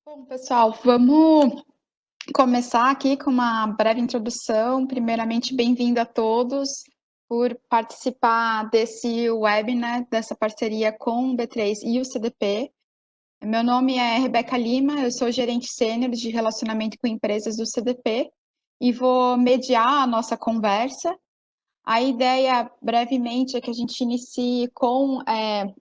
Bom, pessoal, vamos começar aqui com uma breve introdução. Primeiramente, bem-vindo a todos por participar desse webinar, dessa parceria com o B3 e o CDP. Meu nome é Rebeca Lima, eu sou gerente sênior de relacionamento com empresas do CDP e vou mediar a nossa conversa. A ideia, brevemente, é que a gente inicie com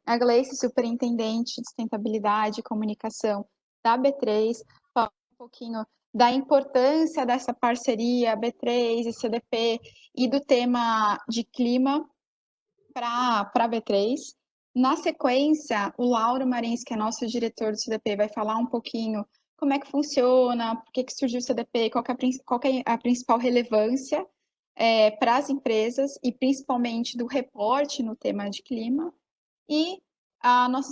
a Gleice, superintendente de sustentabilidade e comunicação da B3, falar um pouquinho da importância dessa parceria B3 e CDP e do tema de clima para a B3. Na sequência, o Lauro Marins, que é nosso diretor do CDP, vai falar um pouquinho como é que funciona, por que surgiu o CDP, qual que é a principal relevância para as empresas e principalmente do reporte no tema de clima. E a nossa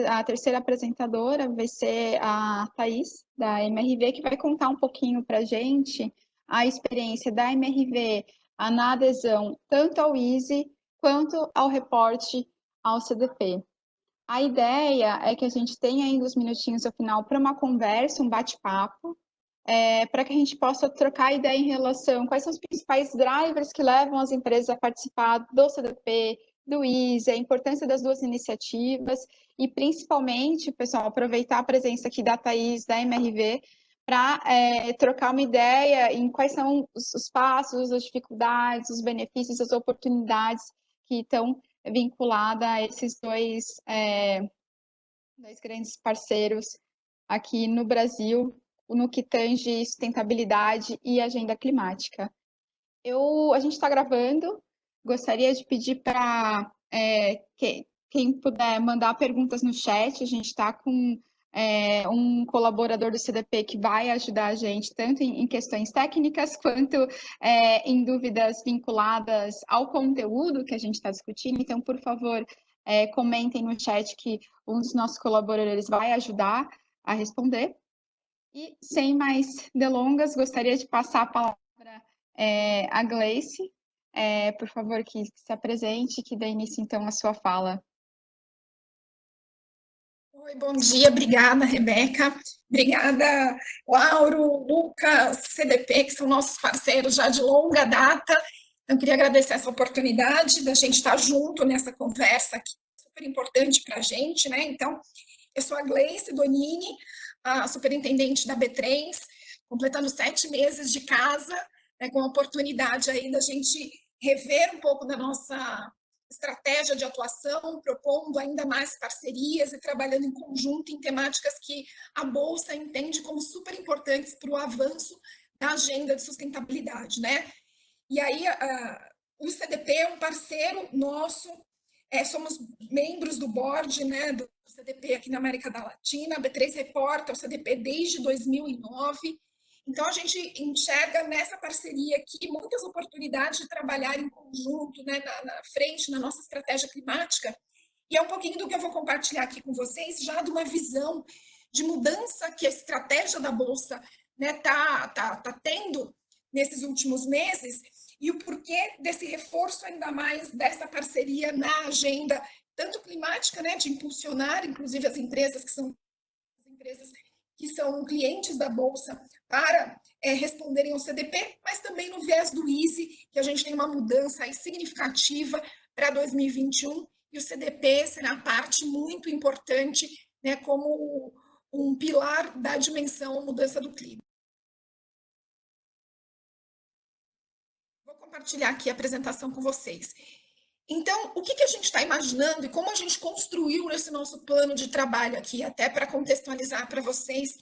a terceira apresentadora vai ser a Thaís, da MRV, que vai contar um pouquinho para a gente a experiência da MRV na adesão tanto ao EASY quanto ao reporte ao CDP. A ideia é que a gente tenha ainda uns minutinhos ao final para uma conversa, um bate-papo, para que a gente possa trocar ideia em relação a quais são os principais drivers que levam as empresas a participar do CDP, do EASY, a importância das duas iniciativas e, principalmente, pessoal, aproveitar a presença aqui da Thaís, da MRV, para trocar uma ideia em quais são os passos, as dificuldades, os benefícios, as oportunidades que estão vinculadas a esses dois grandes parceiros aqui no Brasil, no que tange sustentabilidade e agenda climática. A gente está gravando, gostaria de pedir para quem puder mandar perguntas no chat, a gente está com um colaborador do CDP que vai ajudar a gente tanto em questões técnicas quanto em dúvidas vinculadas ao conteúdo que a gente está discutindo. Então, por favor, comentem no chat que um dos nossos colaboradores vai ajudar a responder. E, sem mais delongas, gostaria de passar a palavra à Gleice, por favor, que se apresente, que dê início, então, à sua fala. Oi, bom dia, obrigada, Rebeca, obrigada, Lauro, Lucas, CDP, que são nossos parceiros já de longa data. Eu queria agradecer essa oportunidade da gente estar junto nessa conversa que é super importante para a gente, né? Então, eu sou a Gleice Donini, a superintendente da B3, completando 7 meses de casa, né, com a oportunidade aí da gente rever um pouco da nossa estratégia de atuação, propondo ainda mais parcerias e trabalhando em conjunto em temáticas que a Bolsa entende como super importantes para o avanço da agenda de sustentabilidade, né? E aí, o CDP é um parceiro nosso, somos membros do board, né, do CDP aqui na América Latina, a B3 reporta o CDP desde 2009, então a gente enxerga nessa parceria aqui muitas oportunidades de trabalhar em conjunto, né, na frente, na nossa estratégia climática, e é um pouquinho do que eu vou compartilhar aqui com vocês, já de uma visão de mudança que a estratégia da Bolsa, né, tá tendo nesses últimos meses, e o porquê desse reforço ainda mais dessa parceria na agenda, tanto climática, né, de impulsionar, inclusive, as empresas que são clientes da Bolsa para responderem ao CDP, mas também no viés do EASY, que a gente tem uma mudança aí significativa para 2021, e o CDP será parte muito importante, né, como um pilar da dimensão mudança do clima. Vou compartilhar aqui a apresentação com vocês. Então, o que a gente está imaginando e como a gente construiu esse nosso plano de trabalho aqui, até para contextualizar para vocês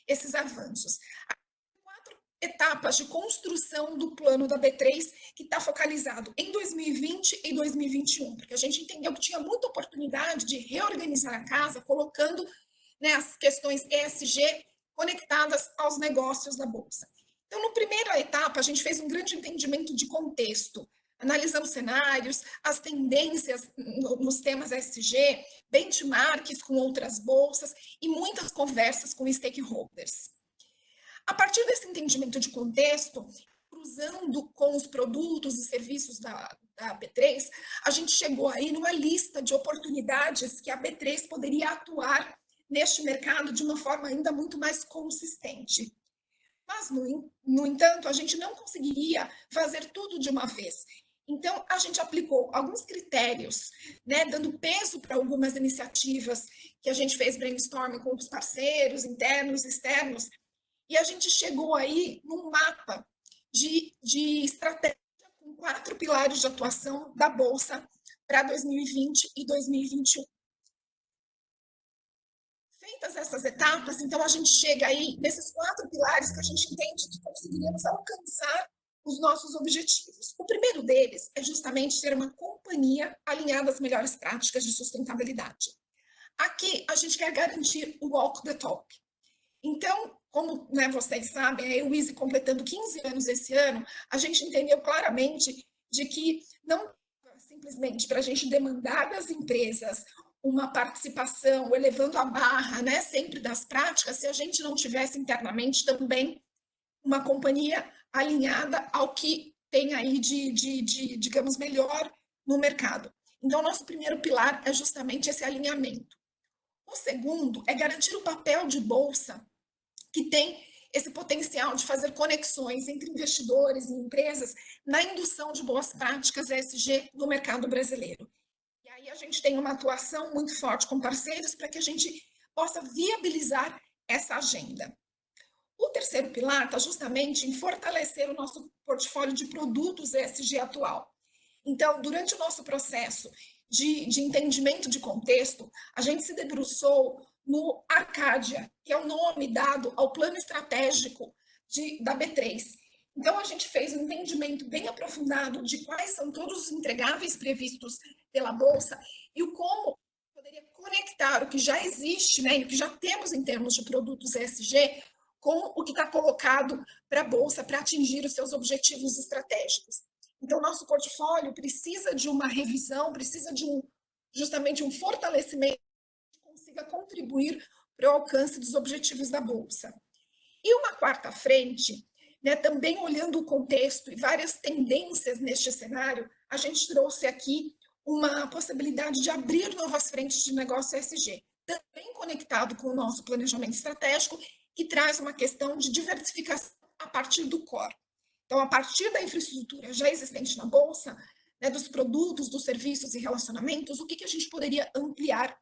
esses avanços. Há 4 etapas de construção do plano da B3 que está focalizado em 2020 e 2021, porque a gente entendeu que tinha muita oportunidade de reorganizar a casa, colocando, né, as questões ESG conectadas aos negócios da Bolsa. Então, na primeira etapa, a gente fez um grande entendimento de contexto, analisamos cenários, as tendências nos temas ESG, benchmarks com outras bolsas e muitas conversas com stakeholders. A partir desse entendimento de contexto, cruzando com os produtos e serviços da B3, a gente chegou aí numa lista de oportunidades que a B3 poderia atuar neste mercado de uma forma ainda muito mais consistente. Mas, no entanto, a gente não conseguiria fazer tudo de uma vez. Então, a gente aplicou alguns critérios, né, dando peso para algumas iniciativas que a gente fez brainstorming com os parceiros internos e externos, e a gente chegou aí num mapa de estratégia com 4 pilares de atuação da Bolsa para 2020 e 2021. Feitas essas etapas, então a gente chega aí nesses 4 pilares que a gente entende que conseguiríamos alcançar os nossos objetivos. O primeiro deles é justamente ter uma companhia alinhada às melhores práticas de sustentabilidade. Aqui a gente quer garantir o walk the talk. Então, como, né, vocês sabem, o Easy completando 15 anos esse ano, a gente entendeu claramente de que não simplesmente para a gente demandar das empresas uma participação, elevando a barra, né, sempre das práticas, se a gente não tivesse internamente também uma companhia alinhada ao que tem aí digamos, melhor no mercado. Então, nosso primeiro pilar é justamente esse alinhamento. O segundo é garantir o papel de bolsa que tem esse potencial de fazer conexões entre investidores e empresas na indução de boas práticas ESG no mercado brasileiro. E aí a gente tem uma atuação muito forte com parceiros para que a gente possa viabilizar essa agenda. O terceiro pilar está justamente em fortalecer o nosso portfólio de produtos ESG atual. Então, durante o nosso processo de entendimento de contexto, a gente se debruçou no Arcádia, que é o nome dado ao plano estratégico da B3. Então, a gente fez um entendimento bem aprofundado de quais são todos os entregáveis previstos pela Bolsa e o como poderia conectar o que já existe, né, e o que já temos em termos de produtos ESG, com o que está colocado para a Bolsa para atingir os seus objetivos estratégicos. Então, nosso portfólio precisa de uma revisão, precisa de justamente um fortalecimento que consiga contribuir para o alcance dos objetivos da Bolsa. E uma quarta frente, né, também olhando o contexto e várias tendências neste cenário, a gente trouxe aqui uma possibilidade de abrir novas frentes de negócio ESG, também conectado com o nosso planejamento estratégico, que traz uma questão de diversificação a partir do core. Então, a partir da infraestrutura já existente na Bolsa, né, dos produtos, dos serviços e relacionamentos, o que a gente poderia ampliar?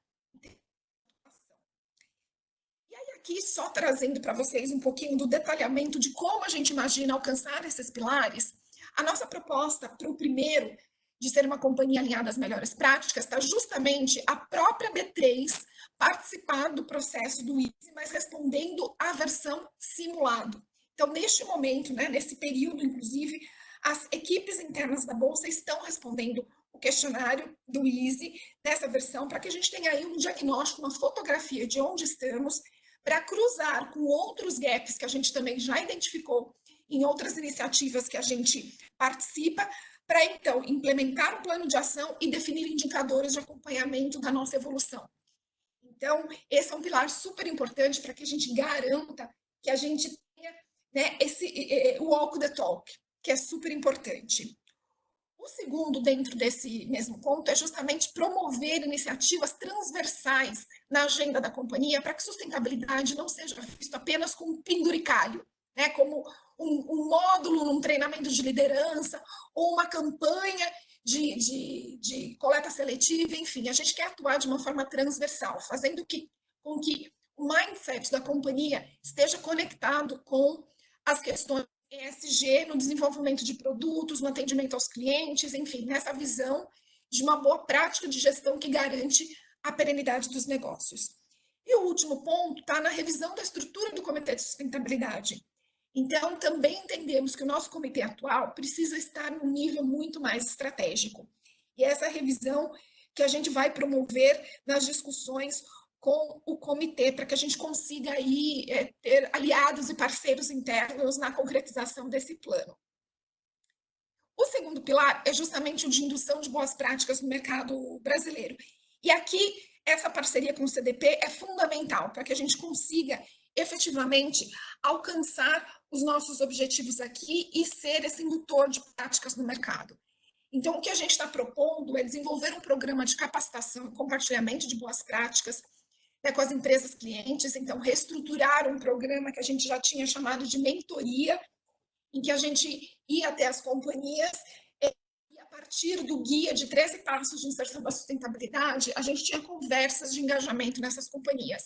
E aí, aqui, só trazendo para vocês um pouquinho do detalhamento de como a gente imagina alcançar esses pilares, a nossa proposta para o primeiro, de ser uma companhia alinhada às melhores práticas, está justamente a própria B3 participar do processo do Easy, mas respondendo à versão simulado. Então, neste momento, né, nesse período, inclusive, as equipes internas da Bolsa estão respondendo o questionário do Easy nessa versão, para que a gente tenha aí um diagnóstico, uma fotografia de onde estamos, para cruzar com outros gaps que a gente também já identificou em outras iniciativas que a gente participa, para então implementar um plano de ação e definir indicadores de acompanhamento da nossa evolução. Então, esse é um pilar super importante para que a gente garanta que a gente tenha, né, o walk the talk, que é super importante. O segundo, dentro desse mesmo ponto, é justamente promover iniciativas transversais na agenda da companhia para que sustentabilidade não seja vista apenas como um penduricalho, né, como um módulo num treinamento de liderança ou uma campanha de coleta seletiva, enfim, a gente quer atuar de uma forma transversal, fazendo com que o mindset da companhia esteja conectado com as questões ESG no desenvolvimento de produtos, no atendimento aos clientes, enfim, nessa visão de uma boa prática de gestão que garante a perenidade dos negócios. E o último ponto está na revisão da estrutura do Comitê de Sustentabilidade. Então, também entendemos que o nosso comitê atual precisa estar num nível muito mais estratégico. E essa revisão que a gente vai promover nas discussões com o comitê, para que a gente consiga aí ter aliados e parceiros internos na concretização desse plano. O segundo pilar é justamente o de indução de boas práticas no mercado brasileiro. E aqui, essa parceria com o CDP é fundamental para que a gente consiga efetivamente alcançar os nossos objetivos aqui e ser esse indutor de práticas no mercado. Então, o que a gente está propondo é desenvolver um programa de capacitação e compartilhamento de boas práticas, com as empresas clientes, então reestruturar um programa que a gente já tinha chamado de mentoria, em que a gente ia até as companhias e a partir do guia de 13 passos de inserção da sustentabilidade, a gente tinha conversas de engajamento nessas companhias.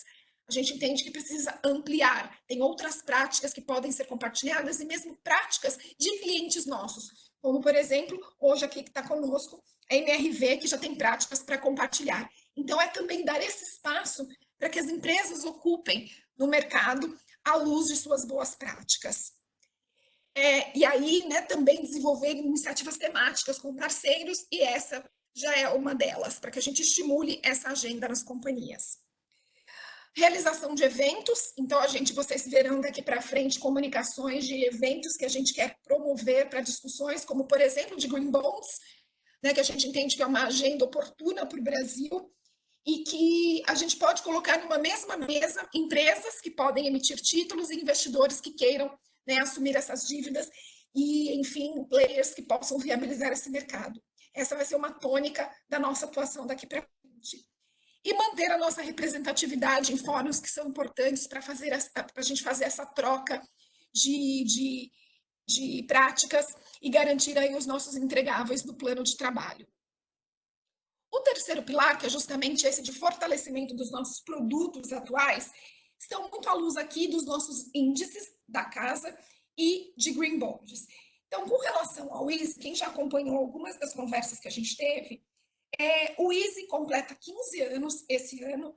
A gente entende que precisa ampliar, tem outras práticas que podem ser compartilhadas e mesmo práticas de clientes nossos, como, por exemplo, hoje aqui que está conosco, a MRV, que já tem práticas para compartilhar. Então, é também dar esse espaço para que as empresas ocupem no mercado à luz de suas boas práticas. E aí, né, também desenvolver iniciativas temáticas com parceiros, e essa já é uma delas, para que a gente estimule essa agenda nas companhias. Realização de eventos, então vocês verão daqui para frente comunicações de eventos que a gente quer promover para discussões, como por exemplo de Green Bonds, né, que a gente entende que é uma agenda oportuna para o Brasil, e que a gente pode colocar numa mesma mesa empresas que podem emitir títulos e investidores que queiram, né, assumir essas dívidas e, enfim, players que possam viabilizar esse mercado. Essa vai ser uma tônica da nossa atuação daqui para frente. E manter a nossa representatividade em fóruns que são importantes para a gente fazer essa troca de práticas e garantir aí os nossos entregáveis do plano de trabalho. O terceiro pilar, que é justamente esse de fortalecimento dos nossos produtos atuais, estão muito à luz aqui dos nossos índices da casa e de Green Bonds. Então, com relação ao Easy, quem já acompanhou algumas das conversas que a gente teve, o Easy completa 15 anos esse ano.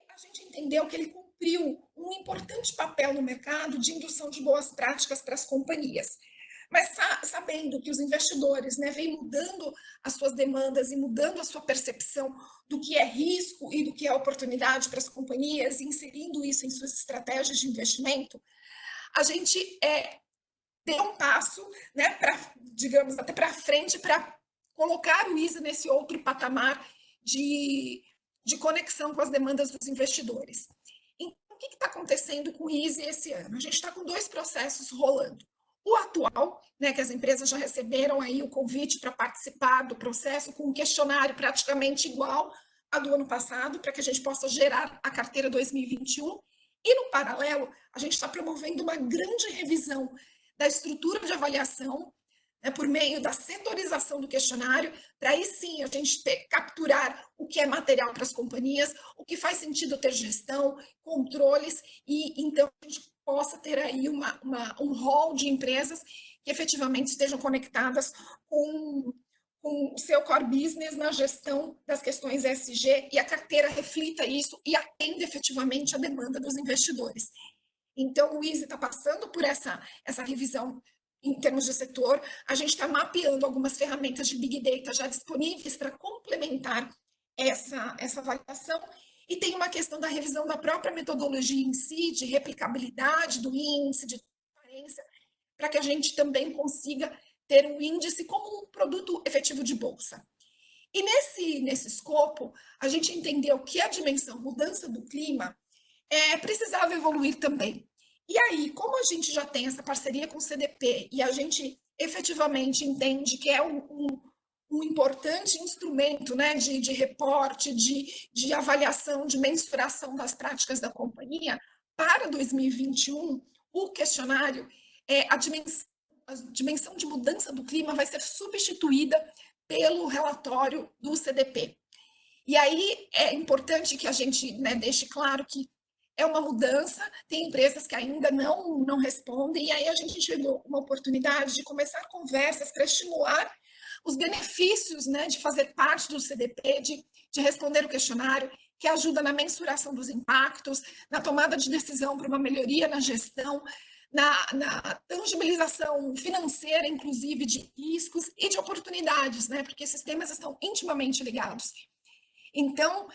A gente entendeu que ele cumpriu um importante papel no mercado de indução de boas práticas para as companhias. Mas sabendo que os investidores, né, vêm mudando as suas demandas e mudando a sua percepção do que é risco e do que é oportunidade para as companhias, e inserindo isso em suas estratégias de investimento, a gente deu um passo, né, digamos, até para frente, para colocar o ISA nesse outro patamar de conexão com as demandas dos investidores. Então, o que está acontecendo com o ISE esse ano? A gente está com 2 processos rolando. O atual, né, que as empresas já receberam aí o convite para participar do processo com um questionário praticamente igual ao do ano passado, para que a gente possa gerar a carteira 2021. E, no paralelo, a gente está promovendo uma grande revisão da estrutura de avaliação, né, por meio da setorização do questionário, para aí sim a gente capturar o que é material para as companhias, o que faz sentido ter gestão, controles, e então a gente possa ter aí um rol de empresas que efetivamente estejam conectadas com o seu core business na gestão das questões ESG, e a carteira reflita isso e atenda efetivamente a demanda dos investidores. Então, o Easy está passando por essa revisão em termos de setor. A gente está mapeando algumas ferramentas de Big Data já disponíveis para complementar essa avaliação. E tem uma questão da revisão da própria metodologia em si, de replicabilidade do índice, de transparência, para que a gente também consiga ter um índice como um produto efetivo de bolsa. E nesse escopo, a gente entendeu que a dimensão mudança do clima precisava evoluir também. E aí, como a gente já tem essa parceria com o CDP e a gente efetivamente entende que é um importante instrumento, né, de reporte, de avaliação, de mensuração das práticas da companhia, para 2021, o questionário, a dimensão de mudança do clima vai ser substituída pelo relatório do CDP. E aí é importante que a gente, né, deixe claro que é uma mudança, tem empresas que ainda não respondem, e aí a gente chegou uma oportunidade de começar conversas para estimular os benefícios, né, de fazer parte do CDP, de responder o questionário, que ajuda na mensuração dos impactos, na tomada de decisão para uma melhoria na gestão, na tangibilização financeira, inclusive, de riscos e de oportunidades, né, porque esses temas estão intimamente ligados. Então,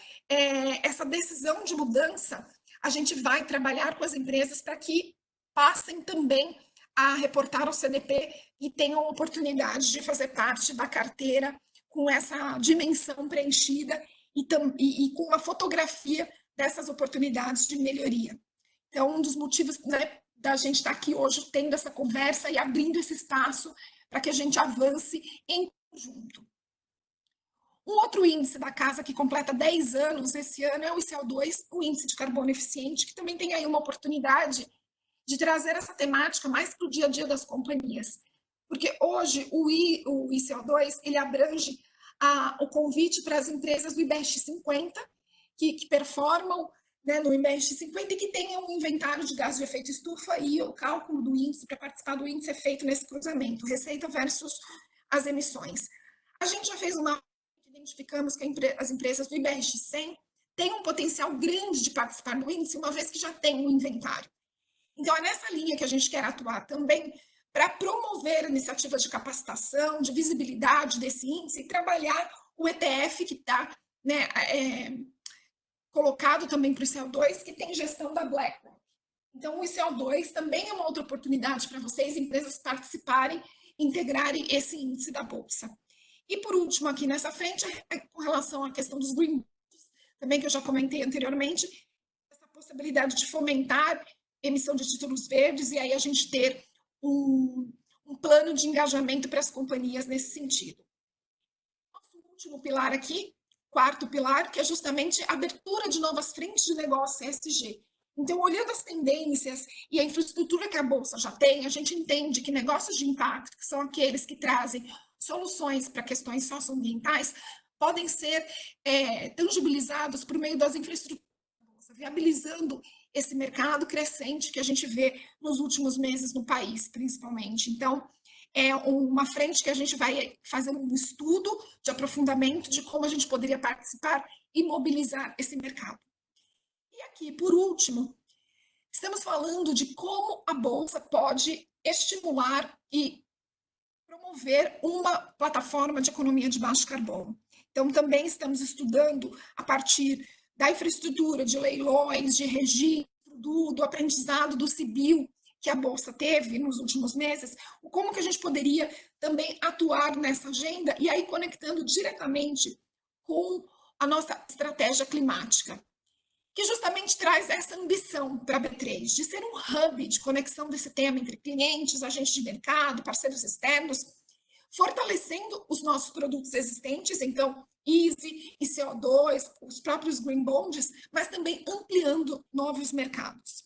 essa decisão de mudança, a gente vai trabalhar com as empresas para que passem também a reportar ao CDP e tenham a oportunidade de fazer parte da carteira com essa dimensão preenchida e com uma fotografia dessas oportunidades de melhoria. Então, um dos motivos, né, da gente estar aqui hoje tendo essa conversa e abrindo esse espaço para que a gente avance em conjunto. Um outro índice da casa que completa 10 anos esse ano é o ICO2, o Índice de Carbono Eficiente, que também tem aí uma oportunidade de trazer essa temática mais para o dia a dia das companhias. Porque hoje o ICO2 ele abrange o convite para as empresas do IBEST 50, que performam, né, no IBEST 50 e que tenham um inventário de gases de efeito estufa, e o cálculo do índice, para participar do índice, é feito nesse cruzamento, receita versus as emissões. A gente já fez uma... Identificamos que as empresas do IBEST 100 têm um potencial grande de participar do índice, uma vez que já tem um inventário. Então, é nessa linha que a gente quer atuar também, para promover iniciativas de capacitação, de visibilidade desse índice e trabalhar o ETF que está, né, colocado também para o ICO2, que tem gestão da BlackRock. Então, o ICO2 também é uma outra oportunidade para vocês, empresas, participarem, integrarem esse índice da Bolsa. E, por último, aqui nessa frente, com relação à questão dos green bonds, também que eu já comentei anteriormente, essa possibilidade de fomentar emissão de títulos verdes, e aí a gente ter um plano de engajamento para as companhias nesse sentido. Nosso último pilar aqui, quarto pilar, que é justamente a abertura de novas frentes de negócio ESG. Então, olhando as tendências e a infraestrutura que a Bolsa já tem, a gente entende que negócios de impacto, que são aqueles que trazem soluções para questões socioambientais, podem ser tangibilizados por meio das infraestruturas, viabilizando esse mercado crescente que a gente vê nos últimos meses no país, principalmente. Então, é uma frente que a gente vai fazer um estudo de aprofundamento de como a gente poderia participar e mobilizar esse mercado. E aqui, por último, estamos falando de como a Bolsa pode estimular e promover uma plataforma de economia de baixo carbono. Então, também estamos estudando, a partir da infraestrutura, de leilões, de registro, do aprendizado do CBIL, que a Bolsa teve nos últimos meses, como que a gente poderia também atuar nessa agenda, e aí conectando diretamente com a nossa estratégia climática, que justamente traz essa ambição para a B3, de ser um hub de conexão desse tema entre clientes, agentes de mercado, parceiros externos, fortalecendo os nossos produtos existentes, então, Easy, ICO2, os próprios Green Bonds, mas também ampliando novos mercados.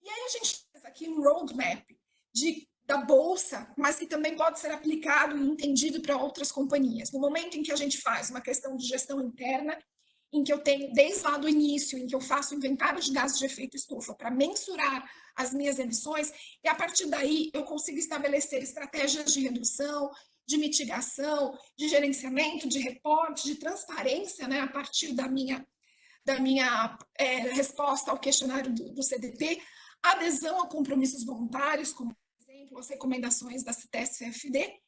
E aí a gente faz aqui um roadmap da Bolsa, mas que também pode ser aplicado e entendido para outras companhias. No momento em que a gente faz uma questão de gestão interna, em que eu tenho, desde lá do início, em que eu faço inventário de gases de efeito estufa para mensurar as minhas emissões, e a partir daí eu consigo estabelecer estratégias de redução, de mitigação, de gerenciamento, de reporte, de transparência, né, a partir da minha resposta ao questionário do CDP, adesão a compromissos voluntários, como, por exemplo, as recomendações da CITES-CFD,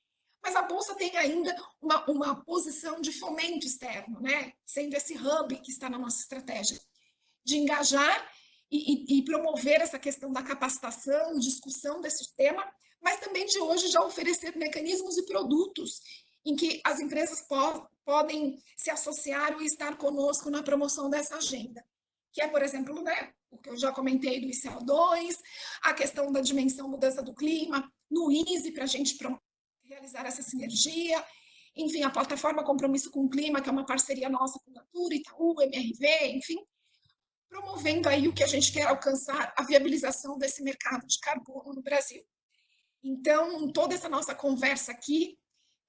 mas a Bolsa tem ainda uma posição de fomento externo, né? Sendo esse hub que está na nossa estratégia, de engajar e promover essa questão da capacitação, discussão desse tema, mas também de hoje já oferecer mecanismos e produtos em que as empresas podem se associar e estar conosco na promoção dessa agenda, que é, por exemplo, né, o que eu já comentei do ICO2, a questão da dimensão mudança do clima, no Easy, para a gente realizar essa sinergia, enfim, a plataforma Compromisso com o Clima, que é uma parceria nossa com Natura, Itaú, MRV, enfim, promovendo aí o que a gente quer alcançar, a viabilização desse mercado de carbono no Brasil. Então, toda essa nossa conversa aqui,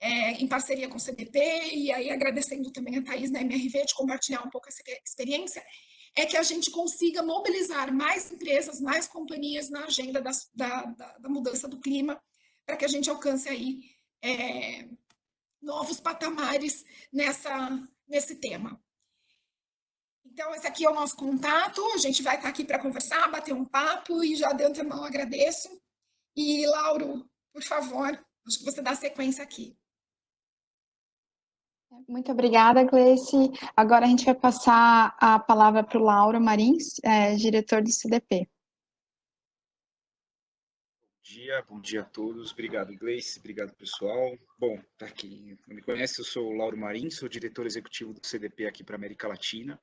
em parceria com o CDP, e aí agradecendo também a Thaís da MRV de compartilhar um pouco essa experiência, é que a gente consiga mobilizar mais empresas, mais companhias na agenda da mudança do clima, para que a gente alcance aí novos patamares nesse tema. Então, esse aqui é o nosso contato, a gente vai estar aqui para conversar, bater um papo, e já de antemão agradeço. E, Lauro, por favor, acho que você dá sequência aqui. Muito obrigada, Gleice. Agora a gente vai passar a palavra para o Lauro Marins, diretor do CDP. Bom dia a todos. Obrigado, Gleice. Obrigado, pessoal. Bom, para quem não me conhece, eu sou o Lauro Marins, sou diretor executivo do CDP aqui para a América Latina.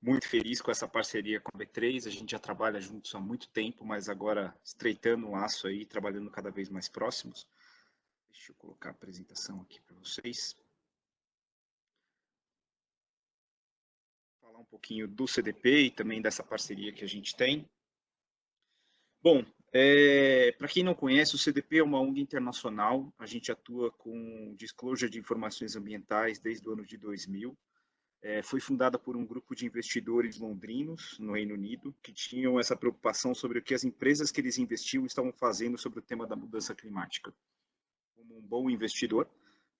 Muito feliz com essa parceria com a B3. A gente já trabalha juntos há muito tempo, mas agora estreitando o laço aí, trabalhando cada vez mais próximos. Deixa eu colocar a apresentação aqui para vocês. falar um pouquinho do CDP e também dessa parceria que a gente tem. Bom, para quem não conhece, o CDP é uma ONG internacional, a gente atua com disclosure de informações ambientais desde o ano de 2000. Foi fundada por um grupo de investidores londrinos, no Reino Unido, que tinham essa preocupação sobre o que as empresas que eles investiam estavam fazendo sobre o tema da mudança climática. Como um bom investidor,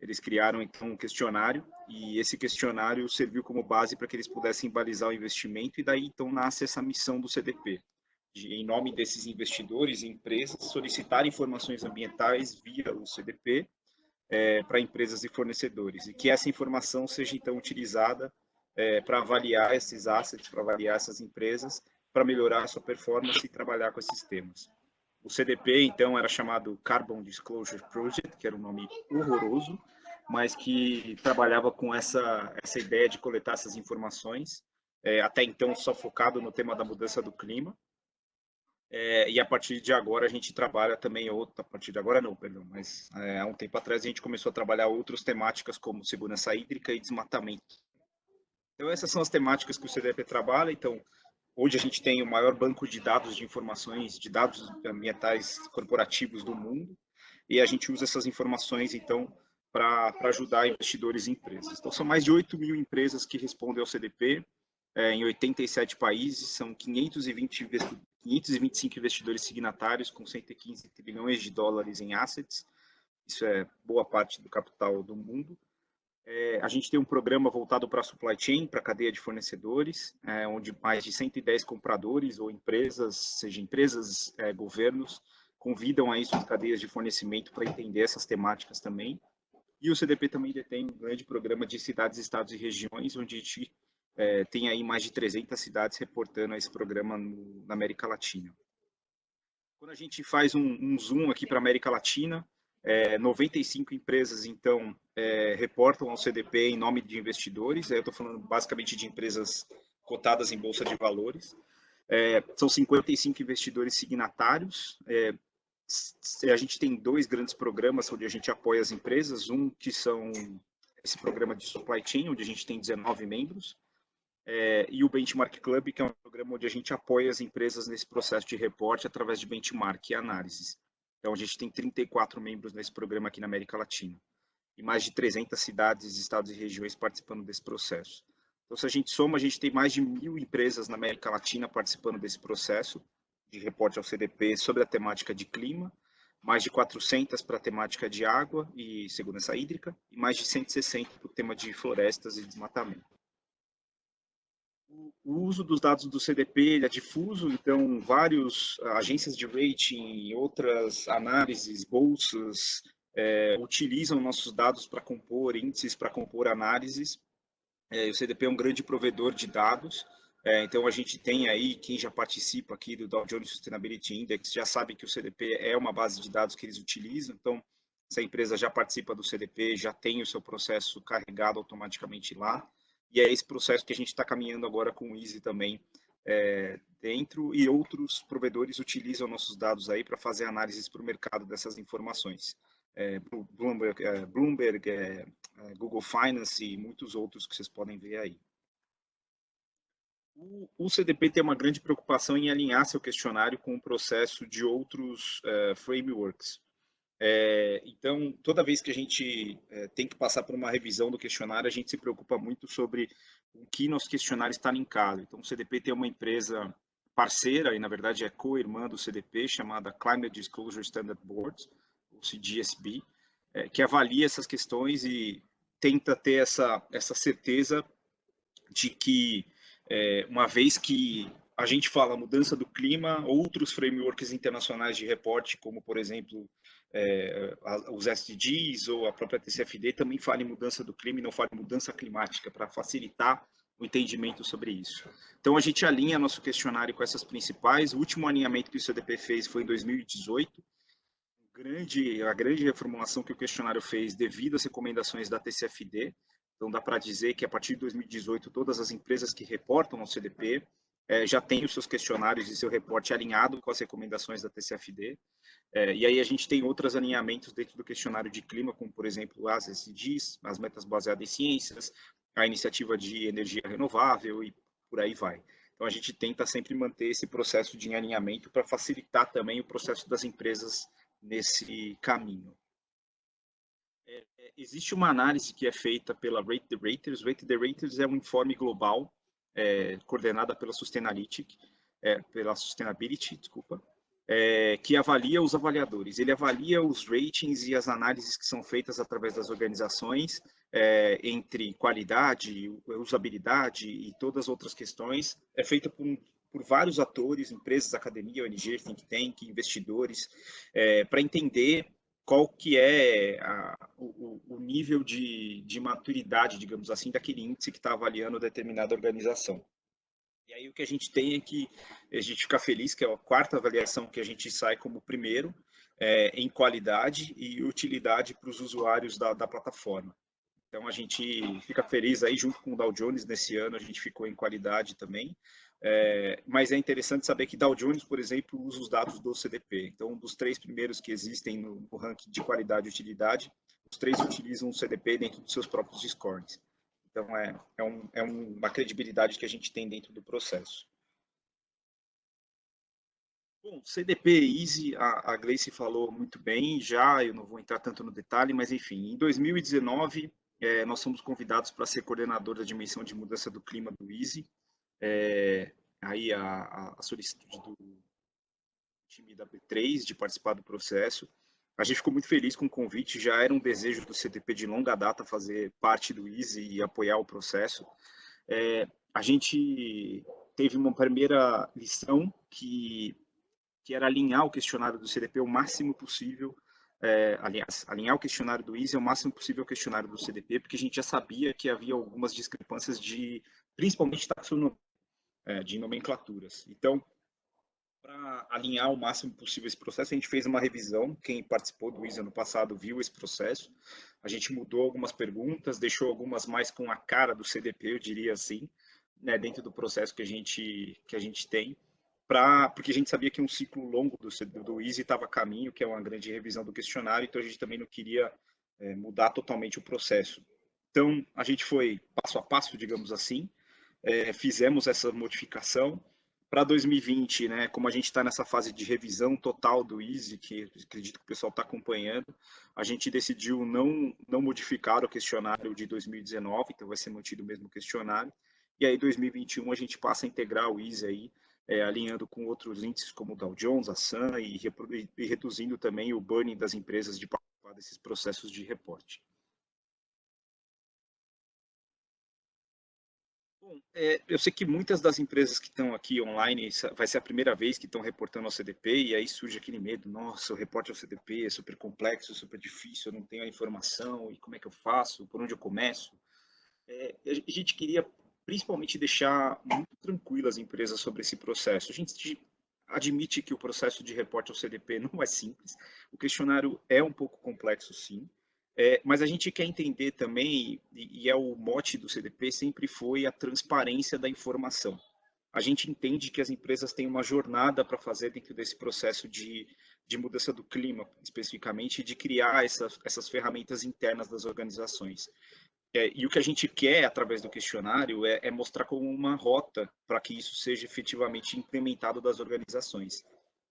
eles criaram então um questionário, e esse questionário serviu como base para que eles pudessem balizar o investimento, e daí então nasce essa missão do CDP, em nome desses investidores e empresas, solicitar informações ambientais via o CDP, para empresas e fornecedores, e que essa informação seja então utilizada para avaliar esses assets, para avaliar essas empresas, para melhorar a sua performance e trabalhar com esses temas. O CDP, então, era chamado Carbon Disclosure Project, que era um nome horroroso, mas que trabalhava com essa ideia de coletar essas informações, até então só focado no tema da mudança do clima. E a partir de agora a gente trabalha também a partir de agora não, perdão, mas há um tempo atrás a gente começou a trabalhar outras temáticas como segurança hídrica e desmatamento. Então essas são as temáticas que o CDP trabalha. Então hoje a gente tem o maior banco de dados de informações, de dados ambientais corporativos do mundo, e a gente usa essas informações então para ajudar investidores e empresas. Então são mais de 8 mil empresas que respondem ao CDP, em 87 países, são 525 investidores signatários com 115 trilhões de dólares em assets, isso é boa parte do capital do mundo. A gente tem um programa voltado para a supply chain, para a cadeia de fornecedores, onde mais de 110 compradores ou empresas, seja empresas, governos, convidam aí suas cadeias de fornecimento para entender essas temáticas também. E o CDP também detém um grande programa de cidades, estados e regiões, onde a gente tem aí mais de 300 cidades reportando a esse programa na América Latina. Quando a gente faz um zoom aqui para a América Latina, 95 empresas, então, reportam ao CDP em nome de investidores. Eu estou falando basicamente de empresas cotadas em bolsa de valores. São 55 investidores signatários. A gente tem 2 grandes programas onde a gente apoia as empresas. Um que são esse programa de supply chain, onde a gente tem 19 membros. E o Benchmark Club, que é um programa onde a gente apoia as empresas nesse processo de reporte através de benchmark e análises. Então, a gente tem 34 membros nesse programa aqui na América Latina. E mais de 300 cidades, estados e regiões participando desse processo. Então, se a gente soma, a gente tem mais de 1.000 empresas na América Latina participando desse processo de reporte ao CDP sobre a temática de clima, mais de 400 para a temática de água e segurança hídrica, e mais de 160 para o tema de florestas e desmatamento. O uso dos dados do CDP é difuso, então várias agências de rating, outras análises, bolsas, utilizam nossos dados para compor índices, para compor análises. O CDP é um grande provedor de dados, então a gente tem aí, quem já participa aqui do Dow Jones Sustainability Index, já sabe que o CDP é uma base de dados que eles utilizam, então se a empresa já participa do CDP, já tem o seu processo carregado automaticamente lá. E é esse processo que a gente está caminhando agora com o Easy também dentro, e outros provedores utilizam nossos dados aí para fazer análises para o mercado dessas informações. Bloomberg, Google Finance e muitos outros que vocês podem ver aí. O CDP tem uma grande preocupação em alinhar seu questionário com o processo de outros frameworks. Então, toda vez que a gente tem que passar por uma revisão do questionário, a gente se preocupa muito sobre o que nosso questionário está linkado. Então, o CDP tem uma empresa parceira, e na verdade é co-irmã do CDP, chamada Climate Disclosure Standard Board, ou CDSB, que avalia essas questões e tenta ter essa certeza de que, uma vez que a gente fala mudança do clima, outros frameworks internacionais de reporte, como, por exemplo, os SDGs ou a própria TCFD, também falam em mudança do clima e não falam em mudança climática, para facilitar o entendimento sobre isso. Então, a gente alinha nosso questionário com essas principais. O último alinhamento que o CDP fez foi em 2018. A grande reformulação que o questionário fez devido às recomendações da TCFD. Então, dá para dizer que, a partir de 2018, todas as empresas que reportam ao CDP já têm os seus questionários e seu reporte alinhado com as recomendações da TCFD. E aí a gente tem outros alinhamentos dentro do questionário de clima, como, por exemplo, as SDGs, as metas baseadas em ciências, a iniciativa de energia renovável e por aí vai. Então, a gente tenta sempre manter esse processo de alinhamento para facilitar também o processo das empresas nesse caminho. Existe uma análise que é feita pela Rate the Raters. Rate the Raters é um informe global coordenada pela Sustainalytics, desculpa, que avalia os avaliadores. Ele avalia os ratings e as análises que são feitas através das organizações entre qualidade, usabilidade e todas as outras questões. É feita por vários atores, empresas, academia, ONG, think tank, investidores, para entender qual que é o nível de maturidade, digamos assim, daquele índice que está avaliando determinada organização. E aí o que a gente tem é que a gente fica feliz que é a quarta avaliação que a gente sai como primeiro em qualidade e utilidade para os usuários da plataforma. Então a gente fica feliz aí junto com o Dow Jones nesse ano, a gente ficou em qualidade também. Mas é interessante saber que Dow Jones, por exemplo, usa os dados do CDP. Então, dos 3 primeiros que existem no ranking de qualidade e utilidade, os 3 utilizam o CDP dentro dos seus próprios scores. Então, é uma credibilidade que a gente tem dentro do processo. Bom, CDP Easy, a Gleice falou muito bem já, eu não vou entrar tanto no detalhe, mas enfim, em 2019, nós fomos convidados para ser coordenador da dimensão de mudança do clima do Easy. Aí a solicitude do time da B3 de participar do processo. A gente ficou muito feliz com o convite, já era um desejo do CDP de longa data fazer parte do Easy e apoiar o processo. A gente teve uma primeira lição que era alinhar o questionário do CDP o máximo possível, aliás, alinhar o questionário do Easy o máximo possível ao questionário do CDP, porque a gente já sabia que havia algumas discrepâncias principalmente taxonomia, de nomenclaturas. Então, para alinhar o máximo possível esse processo, a gente fez uma revisão. Quem participou do Easy ano passado viu esse processo. A gente mudou algumas perguntas, deixou algumas mais com a cara do CDP, eu diria assim, né, dentro do processo que a gente tem, porque a gente sabia que um ciclo longo do Easy estava a caminho, que é uma grande revisão do questionário, então a gente também não queria mudar totalmente o processo. Então, a gente foi passo a passo, digamos assim, fizemos essa modificação. Para 2020, né, como a gente está nessa fase de revisão total do Easy, que acredito que o pessoal está acompanhando, a gente decidiu não modificar o questionário de 2019, então vai ser mantido o mesmo questionário. E aí, 2021, a gente passa a integrar o Easy aí, alinhando com outros índices como o Dow Jones, a SAM, e reduzindo também o burning das empresas de participar desses processos de reporte. Bom, eu sei que muitas das empresas que estão aqui online, vai ser a primeira vez que estão reportando ao CDP, e aí surge aquele medo, nossa, o reporte ao CDP é super complexo, super difícil, eu não tenho a informação, e como é que eu faço, por onde eu começo? A gente queria principalmente deixar muito tranquilas as empresas sobre esse processo. A gente admite que o processo de reporte ao CDP não é simples, o questionário é um pouco complexo, sim, mas a gente quer entender também, e é o mote do CDP, sempre foi a transparência da informação. A gente entende que as empresas têm uma jornada para fazer dentro desse processo de mudança do clima, especificamente, de criar essas ferramentas internas das organizações. E o que a gente quer, através do questionário, é mostrar como uma rota para que isso seja efetivamente implementado das organizações.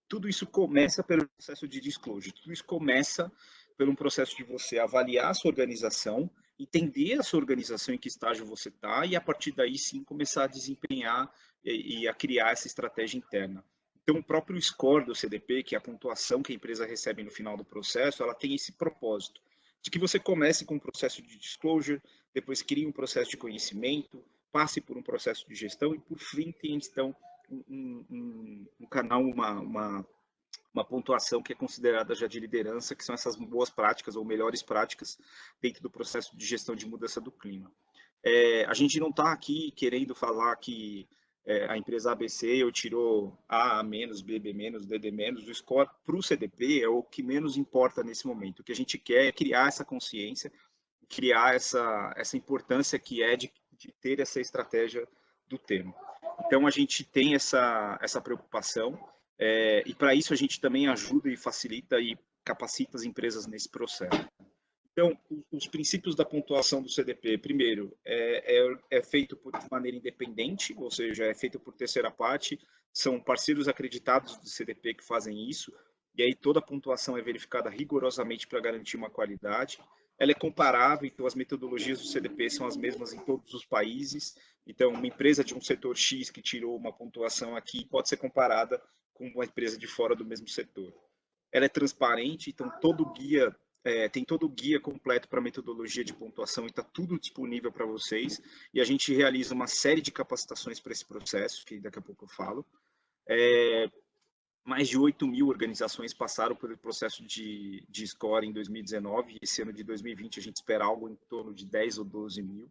Tudo isso começa pelo processo de disclosure, tudo isso começa pelo processo de você avaliar a sua organização, entender a sua organização em que estágio você está e, a partir daí, sim, começar a desempenhar e a criar essa estratégia interna. Então, o próprio score do CDP, que é a pontuação que a empresa recebe no final do processo, ela tem esse propósito, de que você comece com um processo de disclosure, depois crie um processo de conhecimento, passe por um processo de gestão e, por fim, tenha, então, um canal, uma pontuação que é considerada já de liderança, que são essas boas práticas ou melhores práticas dentro do processo de gestão de mudança do clima. A gente não está aqui querendo falar que a empresa ABC tirou A menos, BB menos, DD menos, o score para o CDP é o que menos importa nesse momento. O que a gente quer é criar essa consciência, criar essa importância que é de ter essa estratégia do tema. Então, a gente tem essa preocupação, e para isso a gente também ajuda e facilita e capacita as empresas nesse processo. Então, os princípios da pontuação do CDP, primeiro, é feito de maneira independente, ou seja, é feito por terceira parte, são parceiros acreditados do CDP que fazem isso, e aí toda a pontuação é verificada rigorosamente para garantir uma qualidade. Ela é comparável, então as metodologias do CDP são as mesmas em todos os países, então uma empresa de um setor X que tirou uma pontuação aqui pode ser comparada com uma empresa de fora do mesmo setor. Ela é transparente, então tem todo o guia completo para a metodologia de pontuação e está tudo disponível para vocês. E a gente realiza uma série de capacitações para esse processo, que daqui a pouco eu falo. Mais de 8.000 organizações passaram pelo processo de score em 2019. E esse ano de 2020 a gente espera algo em torno de 10 ou 12 mil.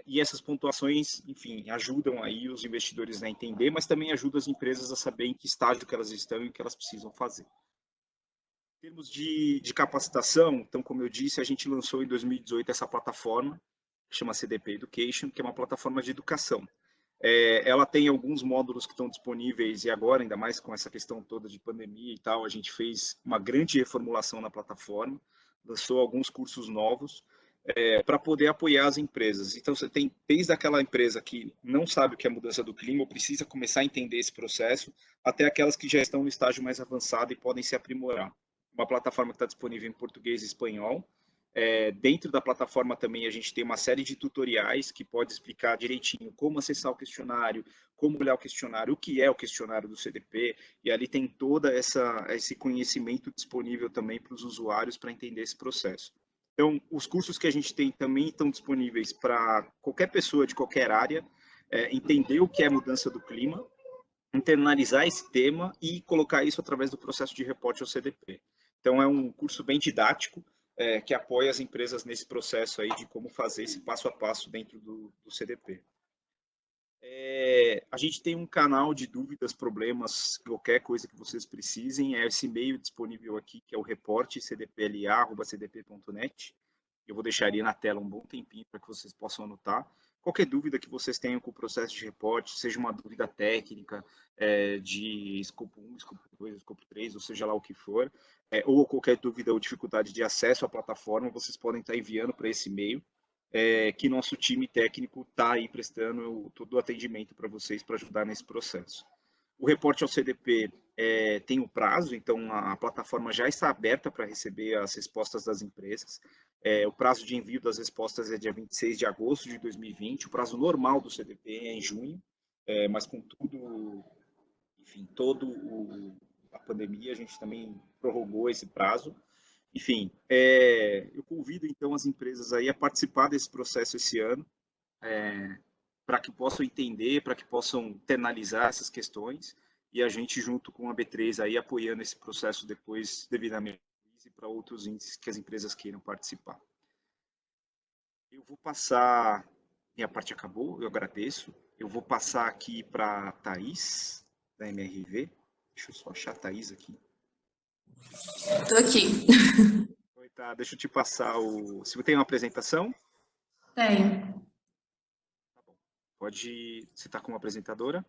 E essas pontuações, enfim, ajudam aí os investidores a entender, mas também ajudam as empresas a saber em que estágio que elas estão e o que elas precisam fazer. Em termos de capacitação, então, como eu disse, a gente lançou em 2018 essa plataforma, que chama CDP Education, que é uma plataforma de educação. Ela tem alguns módulos que estão disponíveis, e agora, ainda mais com essa questão toda de pandemia e tal, a gente fez uma grande reformulação na plataforma, lançou alguns cursos novos, para poder apoiar as empresas. Então, você tem desde aquela empresa que não sabe o que é mudança do clima, ou precisa começar a entender esse processo, até aquelas que já estão no estágio mais avançado e podem se aprimorar. Uma plataforma que está disponível em português e espanhol. Dentro da plataforma também a gente tem uma série de tutoriais que pode explicar direitinho como acessar o questionário, como olhar o questionário, o que é o questionário do CDP, e ali tem todo esse conhecimento disponível também para os usuários para entender esse processo. Então, os cursos que a gente tem também estão disponíveis para qualquer pessoa de qualquer área entender o que é mudança do clima, internalizar esse tema e colocar isso através do processo de reporte ao CDP. Então, é um curso bem didático, que apoia as empresas nesse processo aí de como fazer esse passo a passo dentro do CDP. A gente tem um canal de dúvidas, problemas, qualquer coisa que vocês precisem, esse e-mail disponível aqui, que é o reporte cdpla@cdp.net. Eu vou deixar ele na tela um bom tempinho para que vocês possam anotar. Qualquer dúvida que vocês tenham com o processo de reporte, seja uma dúvida técnica, de escopo 1, escopo 2, escopo 3, ou seja lá o que for, ou qualquer dúvida ou dificuldade de acesso à plataforma, vocês podem estar enviando para esse e-mail, que nosso time técnico está aí prestando todo o atendimento para vocês para ajudar nesse processo. O reporte ao CDP tem um prazo, então a plataforma já está aberta para receber as respostas das empresas. O prazo de envio das respostas é dia 26 de agosto de 2020, o prazo normal do CDP é em junho, mas com tudo, enfim, a pandemia, a gente também prorrogou esse prazo. Enfim, eu convido então as empresas aí a participar desse processo esse ano, para que possam entender, para que possam internalizar essas questões, e a gente junto com a B3 aí apoiando esse processo depois devidamente e para outros índices que as empresas queiram participar. Eu vou passar, minha parte acabou, eu agradeço. Eu vou passar aqui para a Thaís, da MRV. Deixa eu só achar a Thaís aqui. Estou aqui. Oi, tá, deixa eu te passar Se você tem uma apresentação? Tenho. Tá bom. Você está como apresentadora?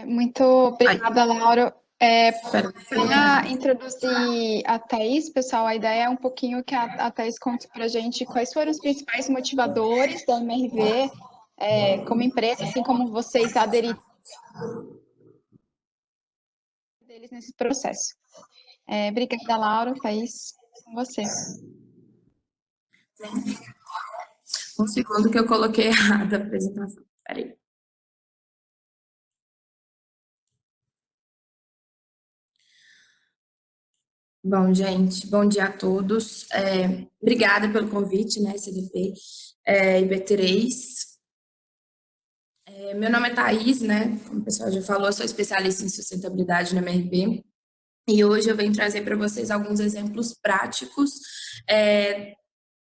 Muito obrigada, Laura. Para introduzir a Thaís, pessoal, a ideia é um pouquinho que a Thaís conte para a gente quais foram os principais motivadores da MRV como empresa, assim como vocês aderiram deles nesse processo. Obrigada, Laura. Thaís, com você. Um segundo que eu coloquei errado a apresentação. Espera aí. Bom, gente, bom dia a todos. Obrigada pelo convite, né, CDP e B3. Meu nome é Thaís, né, como o pessoal já falou, eu sou especialista em sustentabilidade na MRV. E hoje eu venho trazer para vocês alguns exemplos práticos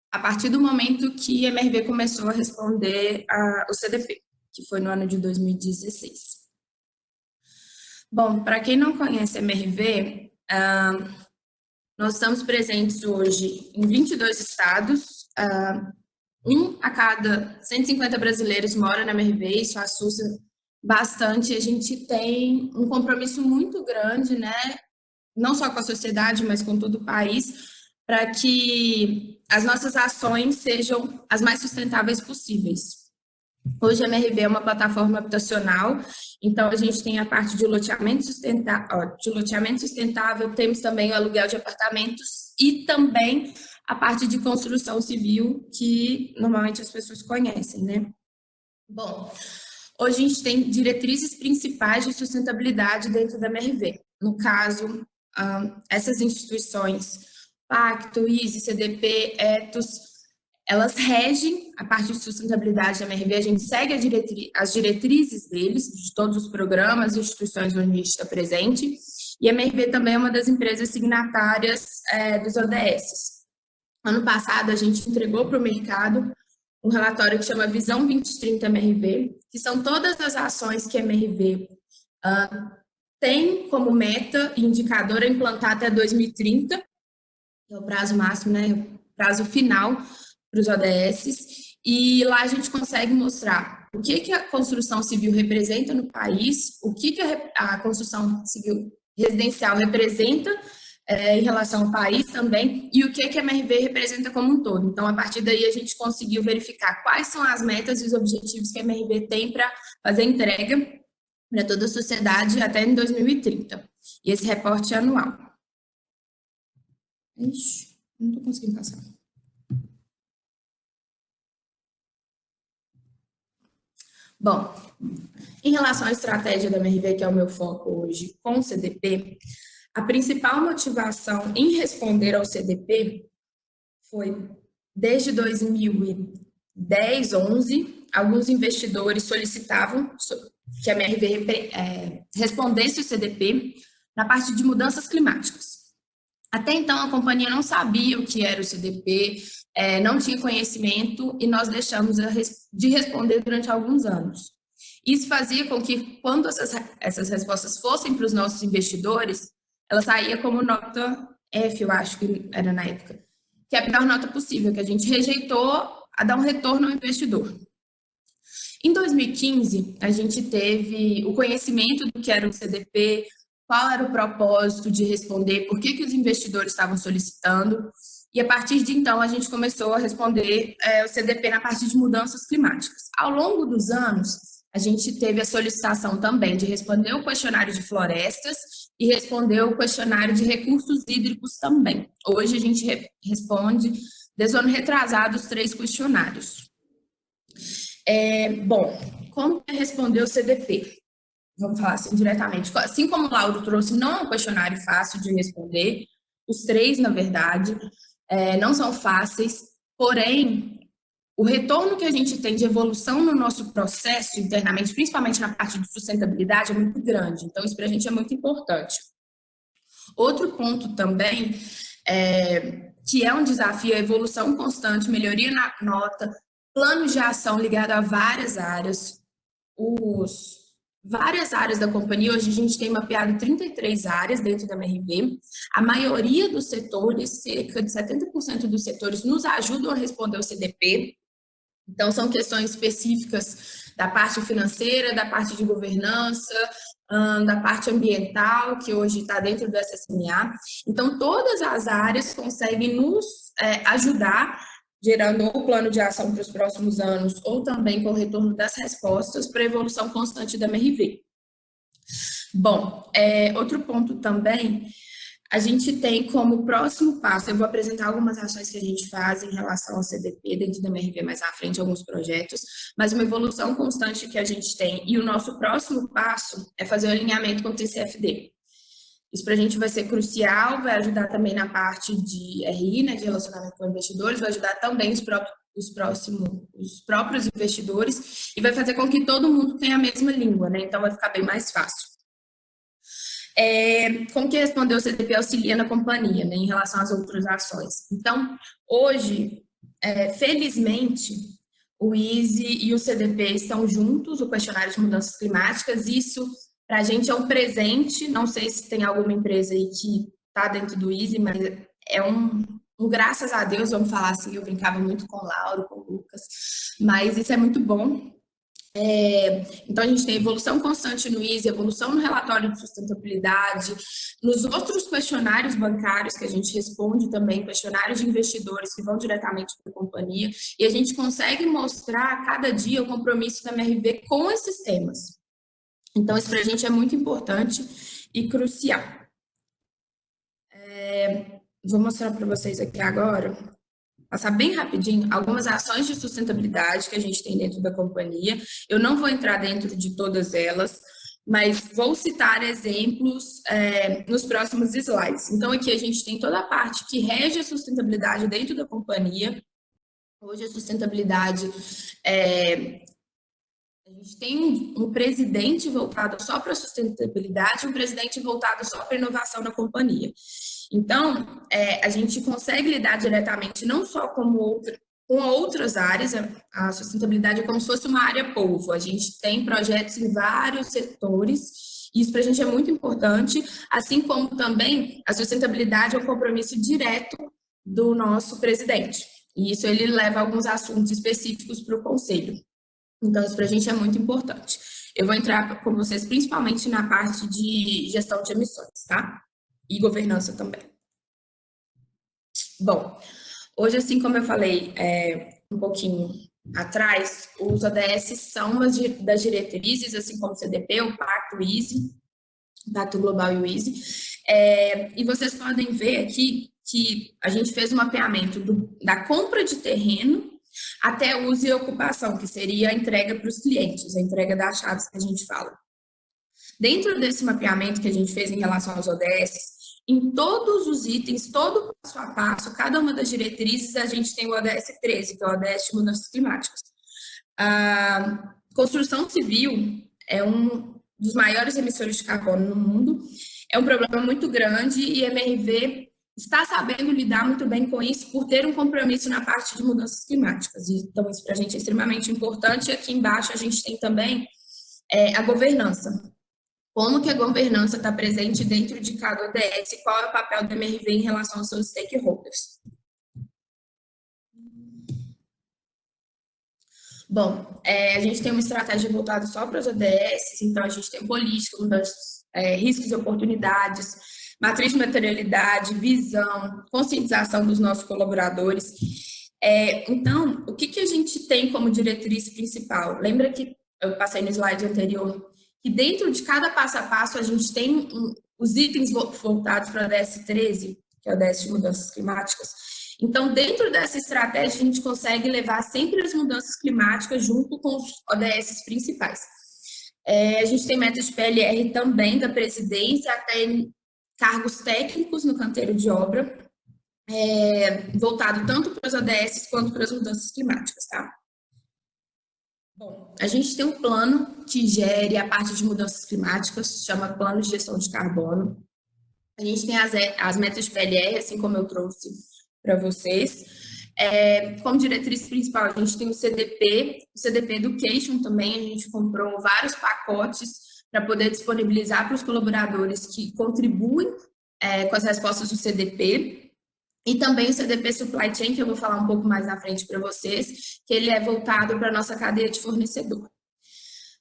a partir do momento que a MRV começou a responder o CDP, que foi no ano de 2016. Bom, para quem não conhece a MRV, nós estamos presentes hoje em 22 estados, 1 a cada 150 brasileiros mora na MRV, isso assusta bastante. A gente tem um compromisso muito grande, né, não só com a sociedade, mas com todo o país, para que as nossas ações sejam as mais sustentáveis possíveis. Hoje a MRV é uma plataforma habitacional, então a gente tem a parte de loteamento sustentável, temos também o aluguel de apartamentos e também a parte de construção civil, que normalmente as pessoas conhecem, né? Bom, hoje a gente tem diretrizes principais de sustentabilidade dentro da MRV. No caso, essas instituições, Pacto, ISE, CDP, Ethos, elas regem a parte de sustentabilidade da MRV, a gente segue as diretrizes deles, de todos os programas e instituições onde a gente está presente, e a MRV também é uma das empresas signatárias dos ODS. Ano passado, a gente entregou para o mercado um relatório que chama Visão 2030 MRV, que são todas as ações que a MRV tem como meta e indicador a implantar até 2030, que é o prazo máximo, né, o prazo final para os ODS, e lá a gente consegue mostrar o que a construção civil representa no país, o que a construção civil residencial representa em relação ao país também, e o que a MRV representa como um todo. Então, a partir daí, a gente conseguiu verificar quais são as metas e os objetivos que a MRV tem para fazer entrega para toda a sociedade até em 2030. E esse reporte é anual. Ixi, não estou conseguindo passar. Bom, em relação à estratégia da MRV, que é o meu foco hoje com o CDP, a principal motivação em responder ao CDP foi, desde 2010, 11, alguns investidores solicitavam que a MRV respondesse o CDP na parte de mudanças climáticas. Até então, a companhia não sabia o que era o CDP, não tinha conhecimento e nós deixamos de responder durante alguns anos. Isso fazia com que, quando essas respostas fossem para os nossos investidores, ela saía como nota F, eu acho que era na época, que é a pior nota possível, que a gente rejeitou a dar um retorno ao investidor. Em 2015, a gente teve o conhecimento do que era o CDP, qual era o propósito de responder, por que os investidores estavam solicitando, e a partir de então a gente começou a responder o CDP na parte de mudanças climáticas. Ao longo dos anos, a gente teve a solicitação também de responder o questionário de florestas e responder o questionário de recursos hídricos também. Hoje a gente responde, desde o ano retrasado, os 3 questionários. Bom, como responder o CDP? Vamos falar assim diretamente. Assim como o Lauro trouxe, não é um questionário fácil de responder, os 3, na verdade, não são fáceis, porém, o retorno que a gente tem de evolução no nosso processo internamente, principalmente na parte de sustentabilidade, é muito grande. Então, isso para a gente é muito importante. Outro ponto também, que é um desafio, é a evolução constante, melhoria na nota, planos de ação ligado a várias áreas. Várias áreas da companhia, hoje a gente tem mapeado 33 áreas dentro da MRV. A maioria dos setores, cerca de 70% dos setores, nos ajudam a responder o CDP. Então, são questões específicas da parte financeira, da parte de governança, da parte ambiental, que hoje está dentro do SSMA. Então, todas as áreas conseguem nos ajudar, gerando ou plano de ação para os próximos anos, ou também com o retorno das respostas para a evolução constante da MRV. Bom, outro ponto também, a gente tem como próximo passo, eu vou apresentar algumas ações que a gente faz em relação ao CDP dentro da MRV mais à frente, alguns projetos, mas uma evolução constante que a gente tem, e o nosso próximo passo é fazer o alinhamento com o TCFD. Isso para a gente vai ser crucial, vai ajudar também na parte de RI, né, de relacionamento com investidores, vai ajudar também os próprios investidores e vai fazer com que todo mundo tenha a mesma língua, né? Então vai ficar bem mais fácil. Como que responder o CDP auxilia na companhia, né, em relação às outras ações? Então, hoje, felizmente, o ISE e o CDP estão juntos, o questionário de mudanças climáticas, isso para a gente é um presente, não sei se tem alguma empresa aí que está dentro do ISE, mas é um graças a Deus, vamos falar assim, eu brincava muito com o Lauro, com o Lucas, mas isso é muito bom. Então, a gente tem evolução constante no ISE, evolução no relatório de sustentabilidade, nos outros questionários bancários que a gente responde também, questionários de investidores que vão diretamente para a companhia, e a gente consegue mostrar a cada dia o compromisso da MRV com esses temas. Então, isso para a gente é muito importante e crucial. Vou mostrar para vocês aqui agora, passar bem rapidinho, algumas ações de sustentabilidade que a gente tem dentro da companhia. Eu não vou entrar dentro de todas elas, mas vou citar exemplos nos próximos slides. Então, aqui a gente tem toda a parte que rege a sustentabilidade dentro da companhia. Hoje, a sustentabilidade, a gente tem um presidente voltado só para a sustentabilidade e um presidente voltado só para a inovação na companhia. Então, a gente consegue lidar diretamente não só com outras áreas, a sustentabilidade é como se fosse uma área polvo. A gente tem projetos em vários setores, e isso para a gente é muito importante, assim como também a sustentabilidade é um compromisso direto do nosso presidente. E isso ele leva alguns assuntos específicos para o conselho. Então, isso para a gente é muito importante. Eu vou entrar com vocês principalmente na parte de gestão de emissões, tá? E governança também. Bom, hoje, assim como eu falei um pouquinho atrás, os ODS são umas das diretrizes, assim como o CDP, o Pacto, o ISE, o Pacto Global e o ISE. E vocês podem ver aqui que a gente fez um mapeamento da compra de terreno até uso e ocupação, que seria a entrega para os clientes, a entrega das chaves que a gente fala. Dentro desse mapeamento que a gente fez em relação aos ODS, em todos os itens, todo passo a passo, cada uma das diretrizes, a gente tem o ODS 13, que é o ODS de mudanças climáticas. A construção civil é um dos maiores emissores de carbono no mundo, é um problema muito grande e a MRV está sabendo lidar muito bem com isso por ter um compromisso na parte de mudanças climáticas. Então, isso para a gente é extremamente importante. E aqui embaixo a gente tem também a governança. Como que a governança está presente dentro de cada ODS e qual é o papel da MRV em relação aos seus stakeholders. Bom, a gente tem uma estratégia voltada só para os ODS, então a gente tem política, riscos e oportunidades, matriz de materialidade, visão, conscientização dos nossos colaboradores. Então, o que a gente tem como diretriz principal? Lembra que eu passei no slide anterior, que dentro de cada passo a passo a gente tem os itens voltados para o ODS 13, que é o ODS de mudanças climáticas. Então, dentro dessa estratégia, a gente consegue levar sempre as mudanças climáticas junto com os ODS principais. A gente tem metas de PLR também da presidência, até cargos técnicos no canteiro de obra, voltado tanto para os ODS quanto para as mudanças climáticas, tá? Bom, a gente tem um plano que gere a parte de mudanças climáticas, chama Plano de Gestão de Carbono. A gente tem as metas de PLR, assim como eu trouxe para vocês. Como diretriz principal, a gente tem o CDP Education também, a gente comprou vários pacotes para poder disponibilizar para os colaboradores que contribuem com as respostas do CDP. E também o CDP Supply Chain, que eu vou falar um pouco mais na frente para vocês, que ele é voltado para a nossa cadeia de fornecedor.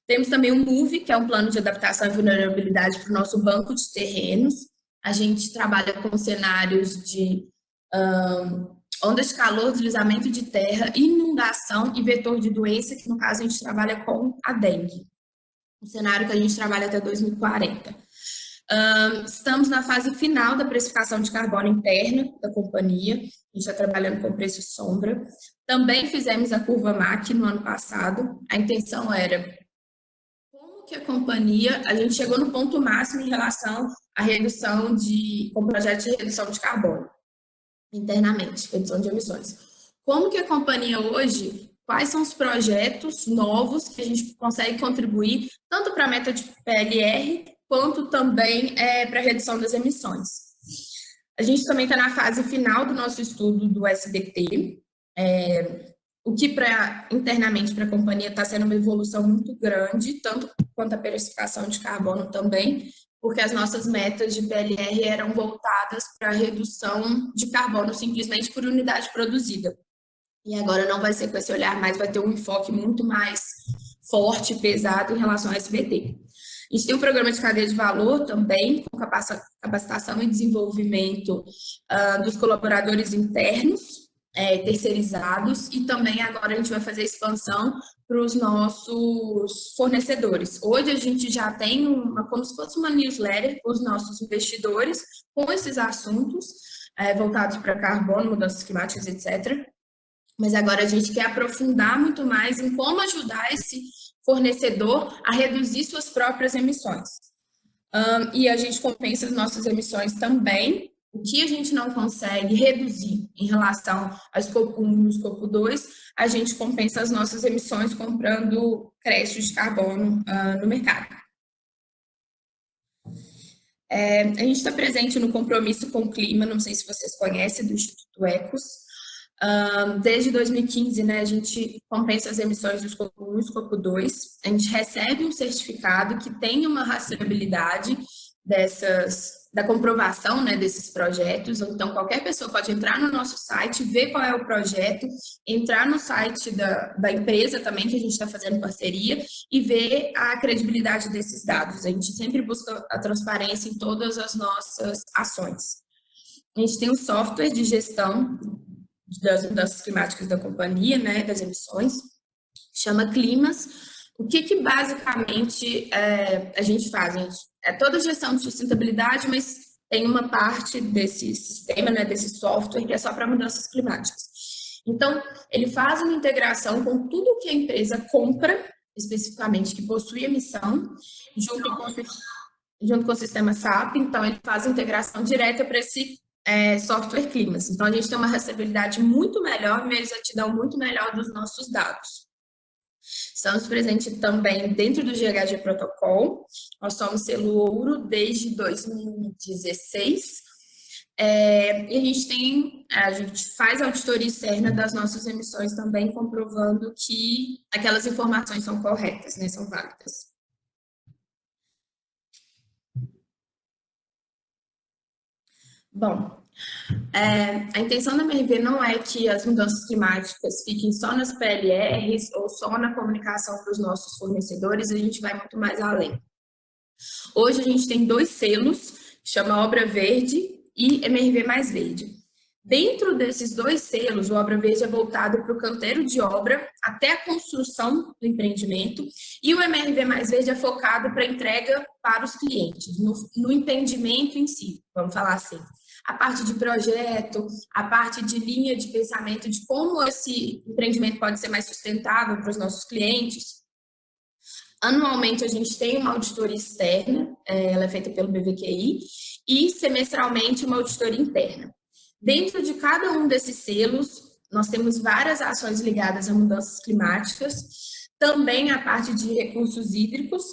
Temos também o MOVE, que é um plano de adaptação e vulnerabilidade para o nosso banco de terrenos. A gente trabalha com cenários de ondas de calor, deslizamento de terra, inundação e vetor de doença, que no caso a gente trabalha com a dengue. Um cenário que a gente trabalha até 2040. Estamos na fase final da precificação de carbono interna da companhia. A gente está trabalhando com preço sombra. Também fizemos a curva MAC no ano passado. A intenção era como que a companhia... A gente chegou no ponto máximo em relação à redução com o projeto de redução de carbono internamente, redução de emissões. Como que a companhia hoje... Quais são os projetos novos que a gente consegue contribuir tanto para a meta de PLR quanto também para a redução das emissões. A gente também está na fase final do nosso estudo do SBT, o que internamente para a companhia está sendo uma evolução muito grande, tanto quanto a precificação de carbono também, porque as nossas metas de PLR eram voltadas para a redução de carbono simplesmente por unidade produzida. E agora não vai ser com esse olhar, mas vai ter um enfoque muito mais forte, pesado em relação ao SBT. A gente tem um programa de cadeia de valor também, com capacitação e desenvolvimento dos colaboradores internos, terceirizados, e também agora a gente vai fazer expansão para os nossos fornecedores. Hoje a gente já tem como se fosse uma newsletter para os nossos investidores com esses assuntos voltados para carbono, mudanças climáticas, etc. Mas agora a gente quer aprofundar muito mais em como ajudar esse fornecedor a reduzir suas próprias emissões. E a gente compensa as nossas emissões também. O que a gente não consegue reduzir em relação ao escopo 1 e ao escopo 2, a gente compensa as nossas emissões comprando créditos de carbono no mercado. A gente está presente no Compromisso com o Clima, não sei se vocês conhecem, do Instituto Ecos. Desde 2015, né, a gente compensa as emissões do escopo 1 e escopo 2. A gente recebe um certificado que tem uma rastreabilidade da comprovação, né, desses projetos. Então, qualquer pessoa pode entrar no nosso site, ver qual é o projeto, entrar no site da empresa também, que a gente está fazendo parceria, e ver a credibilidade desses dados. A gente sempre busca a transparência em todas as nossas ações. A gente tem um software de gestão das mudanças climáticas da companhia, né, das emissões, chama Climas. O que basicamente a gente faz? É toda a gestão de sustentabilidade, mas tem uma parte desse sistema, né, desse software, que é só para mudanças climáticas. Então, ele faz uma integração com tudo que a empresa compra, especificamente, que possui emissão, junto com o sistema SAP. Então, ele faz a integração direta para esse software Climas. Então, a gente tem uma rastreabilidade muito melhor, uma exatidão muito melhor dos nossos dados. Estamos presentes também dentro do GHG Protocol. Nós somos selo ouro desde 2016. E a gente faz auditoria externa das nossas emissões também, comprovando que aquelas informações são corretas, né, são válidas. Bom, a intenção da MRV não é que as mudanças climáticas fiquem só nas PLRs ou só na comunicação para os nossos fornecedores, a gente vai muito mais além. Hoje a gente tem 2 selos, que chama Obra Verde e MRV Mais Verde. Dentro desses 2 selos, o Obra Verde é voltado para o canteiro de obra até a construção do empreendimento, e o MRV Mais Verde é focado para a entrega para os clientes, no empreendimento em si, vamos falar assim. A parte de projeto, a parte de linha de pensamento de como esse empreendimento pode ser mais sustentável para os nossos clientes. Anualmente, a gente tem uma auditoria externa, ela é feita pelo BVQI, e semestralmente uma auditoria interna. Dentro de cada um desses selos, nós temos várias ações ligadas a mudanças climáticas, também a parte de recursos hídricos,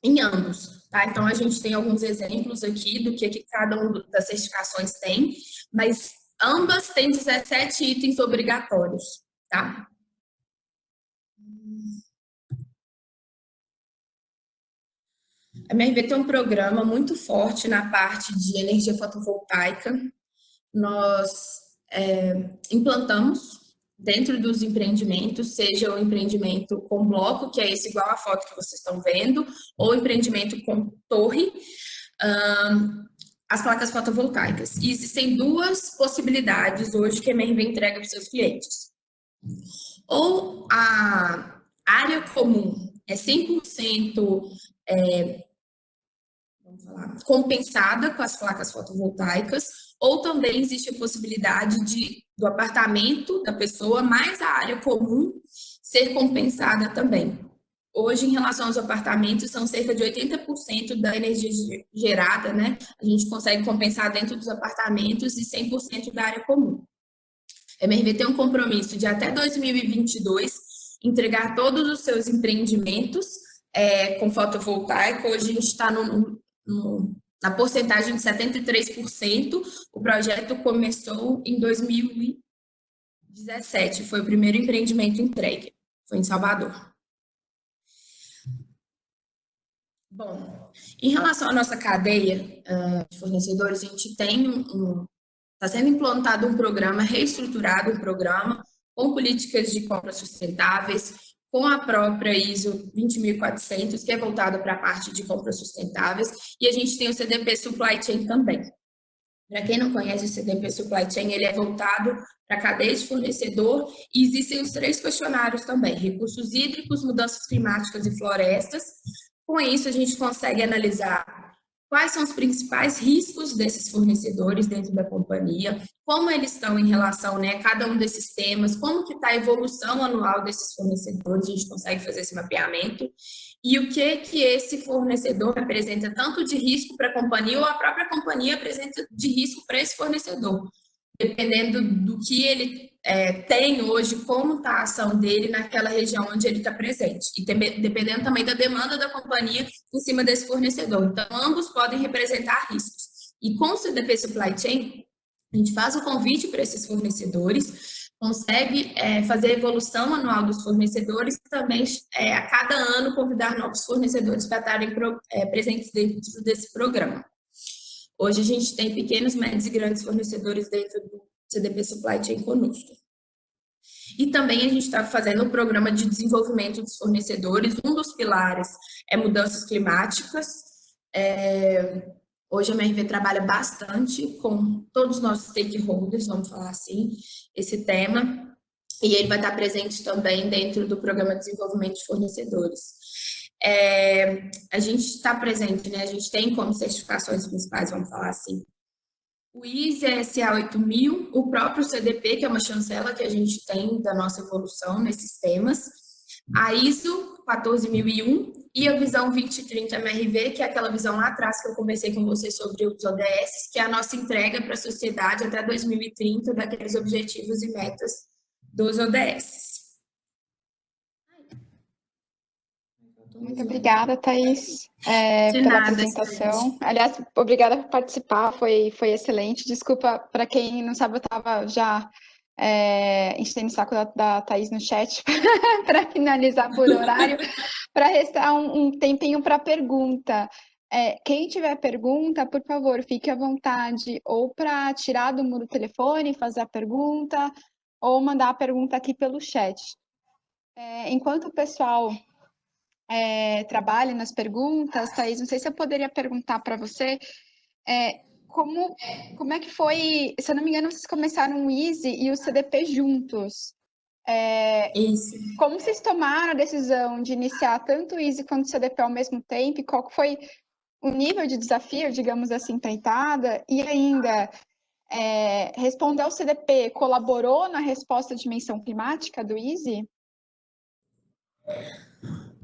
em ambos. Tá? Então, a gente tem alguns exemplos aqui do que cada uma das certificações tem, mas ambas têm 17 itens obrigatórios. Tá? A MRV tem um programa muito forte na parte de energia fotovoltaica. Nós implantamos dentro dos empreendimentos, seja o empreendimento com bloco, que é esse igual à foto que vocês estão vendo, ou empreendimento com torre, as placas fotovoltaicas. E existem 2 possibilidades hoje que a MRV entrega para os seus clientes. Ou a área comum é 100% compensada com as placas fotovoltaicas, ou também existe a possibilidade do apartamento da pessoa mais a área comum ser compensada também. Hoje, em relação aos apartamentos, são cerca de 80% da energia gerada, né? A gente consegue compensar dentro dos apartamentos e 100% da área comum. A MRV tem um compromisso de até 2022 entregar todos os seus empreendimentos com fotovoltaico. Hoje a gente está na porcentagem de 73%, o projeto começou em 2017, foi o primeiro empreendimento entregue, foi em Salvador. Bom, em relação à nossa cadeia de fornecedores, a gente tem está sendo implantado um programa, reestruturado um programa com políticas de compras sustentáveis, com a própria ISO 20400, que é voltada para a parte de compras sustentáveis, e a gente tem o CDP Supply Chain também. Para quem não conhece o CDP Supply Chain, ele é voltado para a cadeia de fornecedor e existem os 3 questionários também, recursos hídricos, mudanças climáticas e florestas. Com isso, a gente consegue analisar quais são os principais riscos desses fornecedores dentro da companhia, como eles estão em relação, né, a cada um desses temas, como que está a evolução anual desses fornecedores, a gente consegue fazer esse mapeamento, e o que esse fornecedor representa tanto de risco para a companhia ou a própria companhia apresenta de risco para esse fornecedor, dependendo do que ele tem hoje, como está a ação dele naquela região onde ele está presente, e dependendo também da demanda da companhia em cima desse fornecedor. Então, ambos podem representar riscos. E com o CDP Supply Chain, a gente faz o convite para esses fornecedores, consegue fazer a evolução anual dos fornecedores e também, a cada ano, convidar novos fornecedores para estarem presentes dentro desse programa. Hoje a gente tem pequenos, médios e grandes fornecedores dentro do CDP Supply Chain conosco. E também a gente está fazendo um programa de desenvolvimento dos fornecedores. Um dos pilares é mudanças climáticas. Hoje a MRV trabalha bastante com todos os nossos stakeholders, vamos falar assim, esse tema. E ele vai estar presente também dentro do programa de desenvolvimento de fornecedores. A gente está presente, né? A gente tem como certificações principais, vamos falar assim, o ISE SA 8000, o próprio CDP, que é uma chancela que a gente tem da nossa evolução nesses temas, a ISO 14001 e a Visão 2030 MRV, que é aquela visão lá atrás que eu conversei com você sobre os ODS, que é a nossa entrega para a sociedade até 2030 daqueles objetivos e metas dos ODS. Muito obrigada, Thaís, pela apresentação. Aliás, obrigada por participar, foi excelente. Desculpa, para quem não sabe, eu estava já enchendo o saco da Thaís no chat para finalizar por horário, para restar um tempinho para pergunta. Quem tiver pergunta, por favor, fique à vontade, ou para tirar do muro o telefone e fazer a pergunta, ou mandar a pergunta aqui pelo chat. Enquanto o pessoal trabalha nas perguntas, Thaís, não sei se eu poderia perguntar para você como é que foi, se eu não me engano, vocês começaram o Easy e o CDP juntos. Isso. Como vocês tomaram a decisão de iniciar tanto o Easy quanto o CDP ao mesmo tempo? E qual foi o nível de desafio, digamos assim, empreitada? E ainda, responder ao CDP colaborou na resposta à dimensão climática do Easy?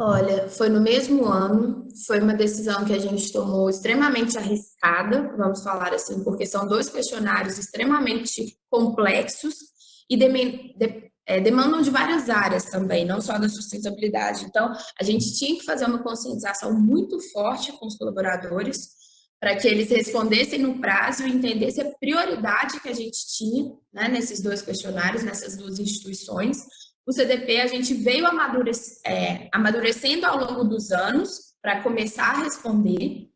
Olha, foi no mesmo ano, foi uma decisão que a gente tomou extremamente arriscada, vamos falar assim, porque são 2 questionários extremamente complexos e demandam de várias áreas também, não só da sustentabilidade. Então, a gente tinha que fazer uma conscientização muito forte com os colaboradores para que eles respondessem no prazo e entendessem a prioridade que a gente tinha, né, nesses 2 questionários, nessas 2 instituições. O CDP a gente veio amadurecendo ao longo dos anos para começar a responder,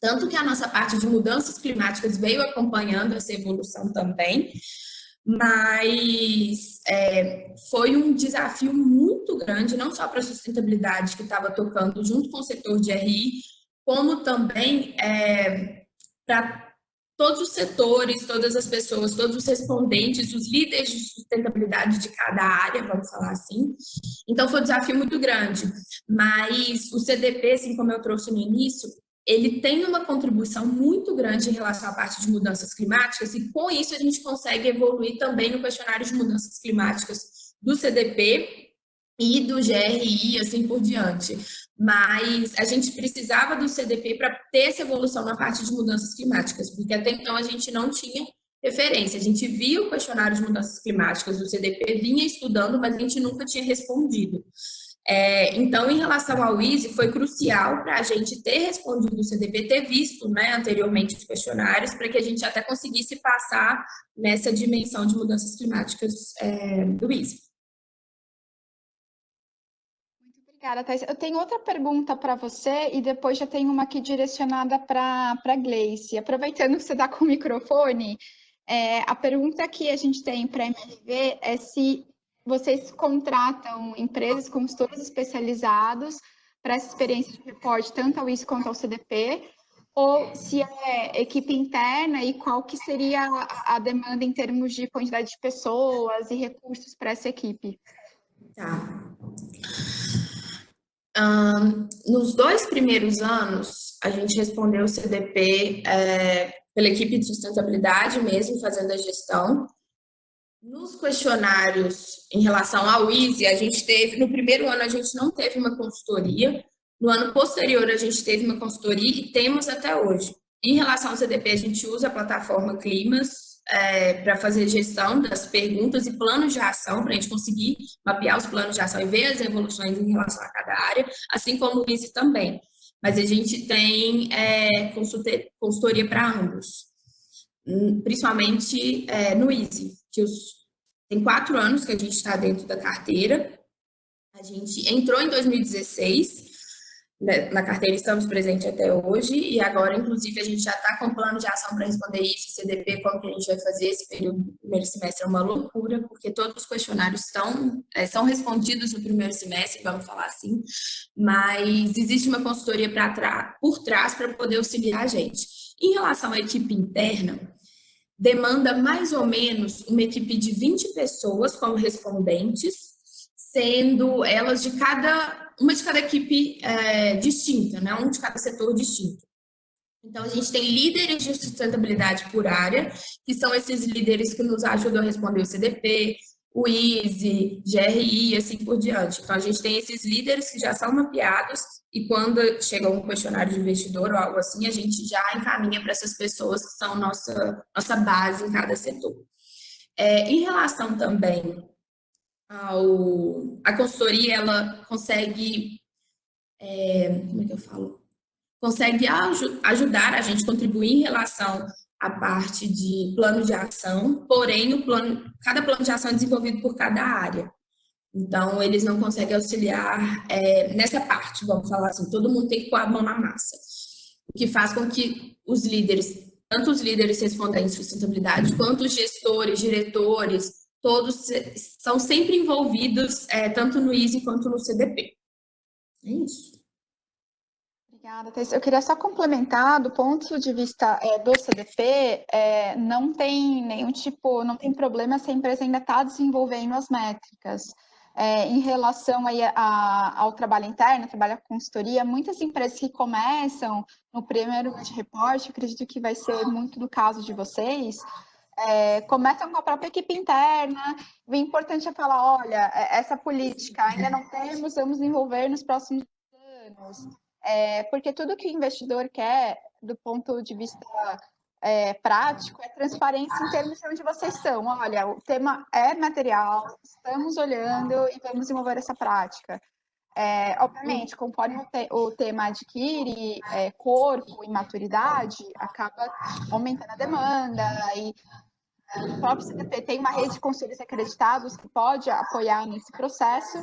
tanto que a nossa parte de mudanças climáticas veio acompanhando essa evolução também, mas foi um desafio muito grande, não só para a sustentabilidade que estava tocando junto com o setor de RI, como também para todos os setores, todas as pessoas, todos os respondentes, os líderes de sustentabilidade de cada área, vamos falar assim. Então, foi um desafio muito grande. Mas o CDP, assim como eu trouxe no início, ele tem uma contribuição muito grande em relação à parte de mudanças climáticas e, com isso, a gente consegue evoluir também no questionário de mudanças climáticas do CDP e do GRI, assim por diante. Mas a gente precisava do CDP para ter essa evolução na parte de mudanças climáticas, porque até então a gente não tinha referência. A gente via o questionário de mudanças climáticas do CDP, vinha estudando, mas a gente nunca tinha respondido. Então, em relação ao Easy, foi crucial para a gente ter respondido o CDP, ter visto, né, anteriormente os questionários, para que a gente até conseguisse passar nessa dimensão de mudanças climáticas do Easy. Obrigada, Thaís. Eu tenho outra pergunta para você e depois já tenho uma aqui direcionada para a Gleice. Aproveitando que você está com o microfone, a pergunta que a gente tem para a MRV é se vocês contratam empresas, consultores especializados para essa experiência de reporte, tanto ao ISO quanto ao CDP, ou se é equipe interna e qual que seria a demanda em termos de quantidade de pessoas e recursos para essa equipe? Tá. Nos 2 primeiros anos, a gente respondeu o CDP pela equipe de sustentabilidade mesmo, fazendo a gestão. Nos questionários em relação ao ISE, a gente teve, no primeiro ano a gente não teve uma consultoria, no ano posterior a gente teve uma consultoria e temos até hoje. Em relação ao CDP, a gente usa a plataforma Climas para fazer gestão das perguntas e planos de ação, para a gente conseguir mapear os planos de ação e ver as evoluções em relação a cada área, assim como o ISE também. Mas a gente tem consultoria para ambos, principalmente no ISE, que tem 4 anos que a gente está dentro da carteira. A gente entrou em 2016, na carteira estamos presentes até hoje, e agora, inclusive, a gente já está com plano de ação para responder isso, CDP, como que a gente vai fazer esse período do primeiro semestre, é uma loucura, porque todos os questionários são respondidos no primeiro semestre, vamos falar assim, mas existe uma consultoria por trás para poder auxiliar a gente. Em relação à equipe interna, demanda mais ou menos uma equipe de 20 pessoas como respondentes, sendo elas uma de cada equipe distinta, né? Um de cada setor distinto. Então, a gente tem líderes de sustentabilidade por área, que são esses líderes que nos ajudam a responder o CDP, o ISE, GRI e assim por diante. Então, a gente tem esses líderes que já são mapeados e quando chega um questionário de investidor ou algo assim, a gente já encaminha para essas pessoas que são nossa base em cada setor. Em relação também a consultoria, ela consegue, como é que eu falo? Consegue ajudar a gente a contribuir em relação à parte de plano de ação, porém, cada plano de ação é desenvolvido por cada área. Então, eles não conseguem auxiliar nessa parte, vamos falar assim, todo mundo tem que pôr a mão na massa. O que faz com que os líderes, tanto os líderes respondentes de sustentabilidade, quanto os gestores, diretores, todos são sempre envolvidos, tanto no ISE quanto no CDP. É isso. Obrigada, Thais. Eu queria só complementar, do ponto de vista do CDP, não tem nenhum tipo, não tem problema se a empresa ainda está desenvolvendo as métricas. Em relação aí ao trabalho interno, trabalho com consultoria, muitas empresas que começam no primeiro ano de reporte, acredito que vai ser muito do caso de vocês, começam com a própria equipe interna. O importante é falar, olha, essa política ainda não temos, vamos desenvolver nos próximos anos. Porque tudo que o investidor quer, do ponto de vista prático, é transparência em termos de onde vocês estão. Olha, o tema é material, estamos olhando e vamos desenvolver essa prática. Obviamente, conforme o tema adquire corpo e maturidade, acaba aumentando a demanda e o próprio CDP tem uma rede de conselhos acreditados que pode apoiar nesse processo.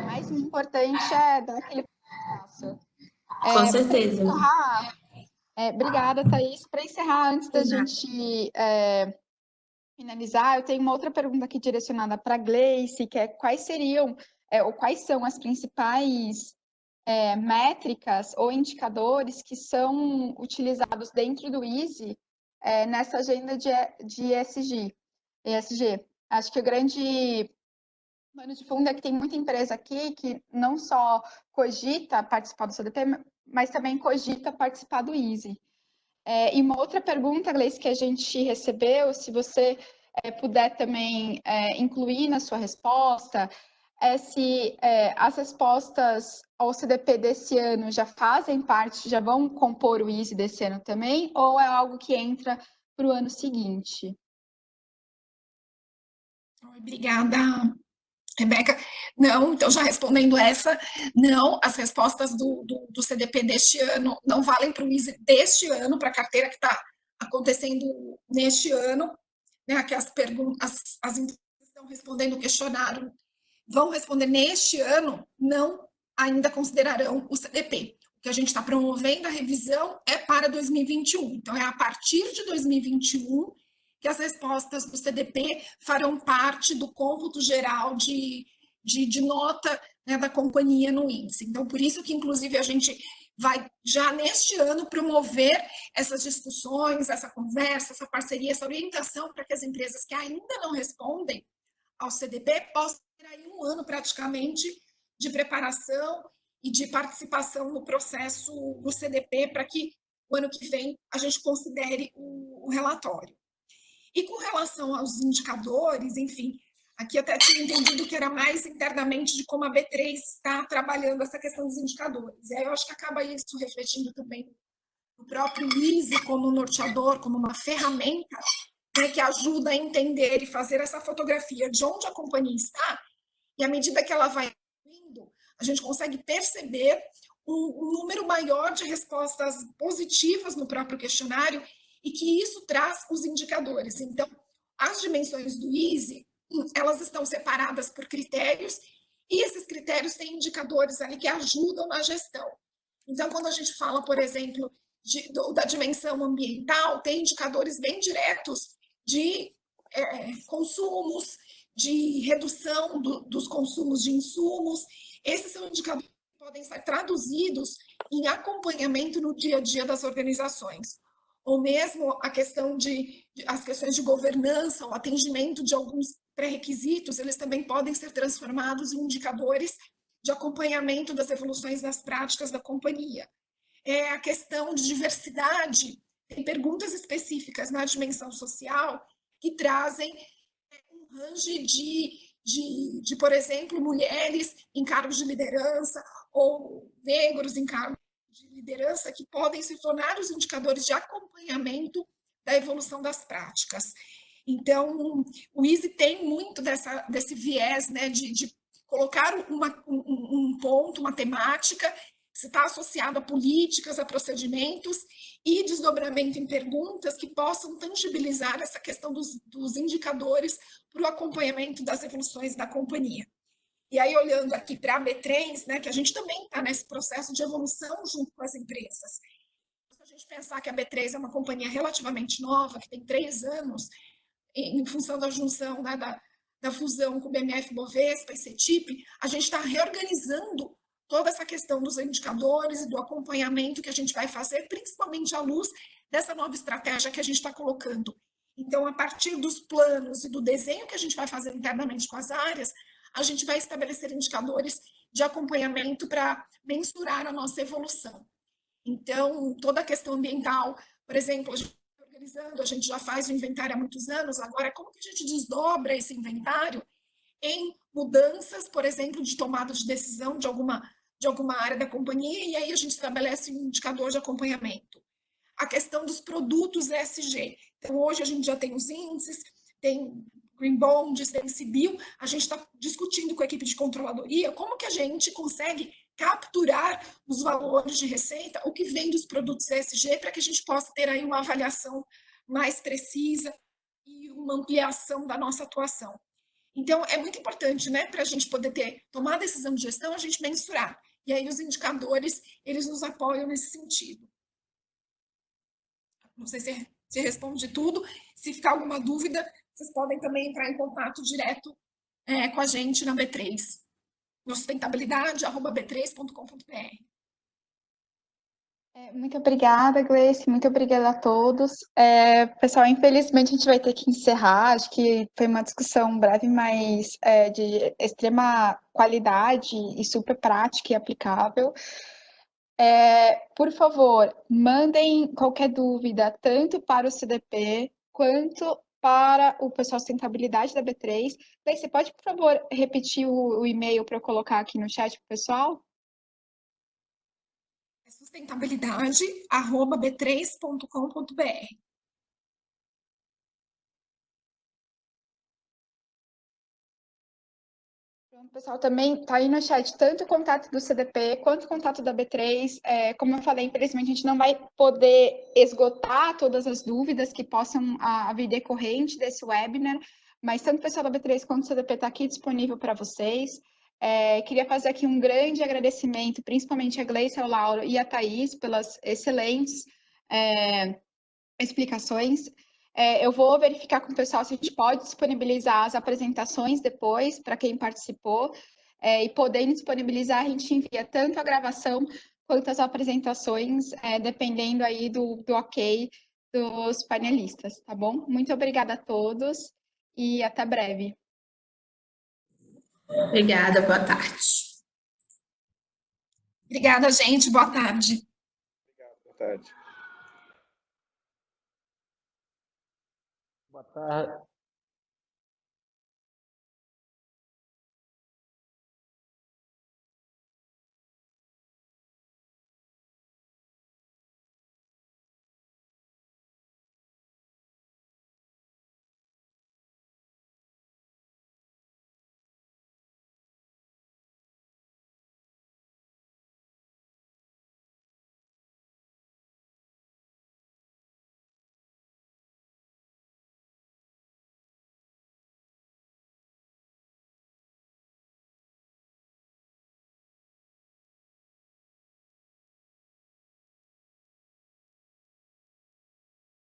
Mas o importante é dar aquele passo. Com certeza. Obrigada, Thaís. Para encerrar, antes da gente finalizar, eu tenho uma outra pergunta aqui direcionada para a Gleice, que é quais seriam, ou quais são as principais métricas ou indicadores que são utilizados dentro do ISE nessa agenda de ESG. Acho que o grande pano de fundo é que tem muita empresa aqui que não só cogita participar do CDP, mas também cogita participar do ISE. E uma outra pergunta, Gleice, que a gente recebeu, se você puder também incluir na sua resposta, é se as respostas ao CDP desse ano já fazem parte, já vão compor o ISE desse ano também, ou é algo que entra para o ano seguinte? Obrigada, Rebeca. Não, então já respondendo essa, não, as respostas do CDP deste ano não valem para o ISE deste ano, para a carteira que está acontecendo neste ano, né, que as empresas estão respondendo o questionário vão responder neste ano, não ainda considerarão o CDP. O que a gente está promovendo a revisão é para 2021. Então, é a partir de 2021 que as respostas do CDP farão parte do cômputo geral de nota, né, da companhia no índice. Então, por isso que, inclusive, a gente vai já neste ano promover essas discussões, essa conversa, essa parceria, essa orientação para que as empresas que ainda não respondem ao CDP possam ter aí um ano praticamente de preparação e de participação no processo do CDP para que o ano que vem a gente considere o relatório. E com relação aos indicadores, enfim, aqui até tinha entendido que era mais internamente de como a B3 está trabalhando essa questão dos indicadores. E aí eu acho que acaba isso refletindo também no próprio ISE como norteador, como uma ferramenta, né, que ajuda a entender e fazer essa fotografia de onde a companhia está, e à medida que ela vai indo, a gente consegue perceber um número maior de respostas positivas no próprio questionário e que isso traz os indicadores. Então, as dimensões do ISE, elas estão separadas por critérios e esses critérios têm indicadores ali que ajudam na gestão. Então, quando a gente fala, por exemplo, da dimensão ambiental, tem indicadores bem diretos de consumos, de redução dos consumos de insumos. Esses são indicadores que podem ser traduzidos em acompanhamento no dia a dia das organizações. Ou mesmo as questões de governança, o atendimento de alguns pré-requisitos, eles também podem ser transformados em indicadores de acompanhamento das evoluções das práticas da companhia. A questão de diversidade, tem perguntas específicas na dimensão social que trazem um range de, por exemplo, mulheres em cargos de liderança ou negros em cargos de liderança que podem se tornar os indicadores de acompanhamento da evolução das práticas. Então, o ISE tem muito desse viés, né, de colocar um ponto, uma temática, se está associado a políticas, a procedimentos e desdobramento em perguntas que possam tangibilizar essa questão dos indicadores para o acompanhamento das evoluções da companhia. E aí, olhando aqui para a B3, né, que a gente também está nesse processo de evolução junto com as empresas. Se a gente pensar que a B3 é uma companhia relativamente nova, que tem 3 anos, em função da junção, né, da fusão com o BMF Bovespa e CETIP, a gente está reorganizando toda essa questão dos indicadores e do acompanhamento que a gente vai fazer, principalmente à luz dessa nova estratégia que a gente está colocando. Então, a partir dos planos e do desenho que a gente vai fazer internamente com as áreas, a gente vai estabelecer indicadores de acompanhamento para mensurar a nossa evolução. Então, toda a questão ambiental, por exemplo, a gente já faz o inventário há muitos anos, agora como que a gente desdobra esse inventário em mudanças, por exemplo, de tomada de decisão de alguma área da companhia, e aí a gente estabelece um indicador de acompanhamento. A questão dos produtos ESG. Então, hoje a gente já tem os índices, tem Green Bonds, tem CBIL, a gente está discutindo com a equipe de controladoria como que a gente consegue capturar os valores de receita, o que vem dos produtos ESG, para que a gente possa ter aí uma avaliação mais precisa e uma ampliação da nossa atuação. Então, é muito importante, né, para a gente poder tomar a decisão de gestão, a gente mensurar. E aí os indicadores, eles nos apoiam nesse sentido. Não sei se responde tudo. Se ficar alguma dúvida, vocês podem também entrar em contato direto com a gente na B3. No sustentabilidade@b3.com.br. Muito obrigada, Gleice, muito obrigada a todos. Pessoal, infelizmente a gente vai ter que encerrar, acho que foi uma discussão breve, mas de extrema qualidade e super prática e aplicável. Por favor, mandem qualquer dúvida, tanto para o CDP, quanto para o pessoal de sustentabilidade da B3. Gleice, pode, por favor, repetir o e-mail para eu colocar aqui no chat para o pessoal? Sustentabilidade@b3.com.br. Pronto, pessoal, também está aí no chat tanto o contato do CDP quanto o contato da B3. Como eu falei, infelizmente a gente não vai poder esgotar todas as dúvidas que possam vir decorrente desse webinar, mas tanto o pessoal da B3 quanto o CDP está aqui disponível para vocês. Queria fazer aqui um grande agradecimento, principalmente a Gleice, ao Lauro e a Thaís, pelas excelentes explicações. Eu vou verificar com o pessoal se a gente pode disponibilizar as apresentações depois, para quem participou, e podendo disponibilizar, a gente envia tanto a gravação quanto as apresentações, dependendo aí do ok dos panelistas, tá bom? Muito obrigada a todos e até breve. Obrigada, boa tarde. Obrigada, gente. Boa tarde. Obrigado, boa tarde. Boa tarde.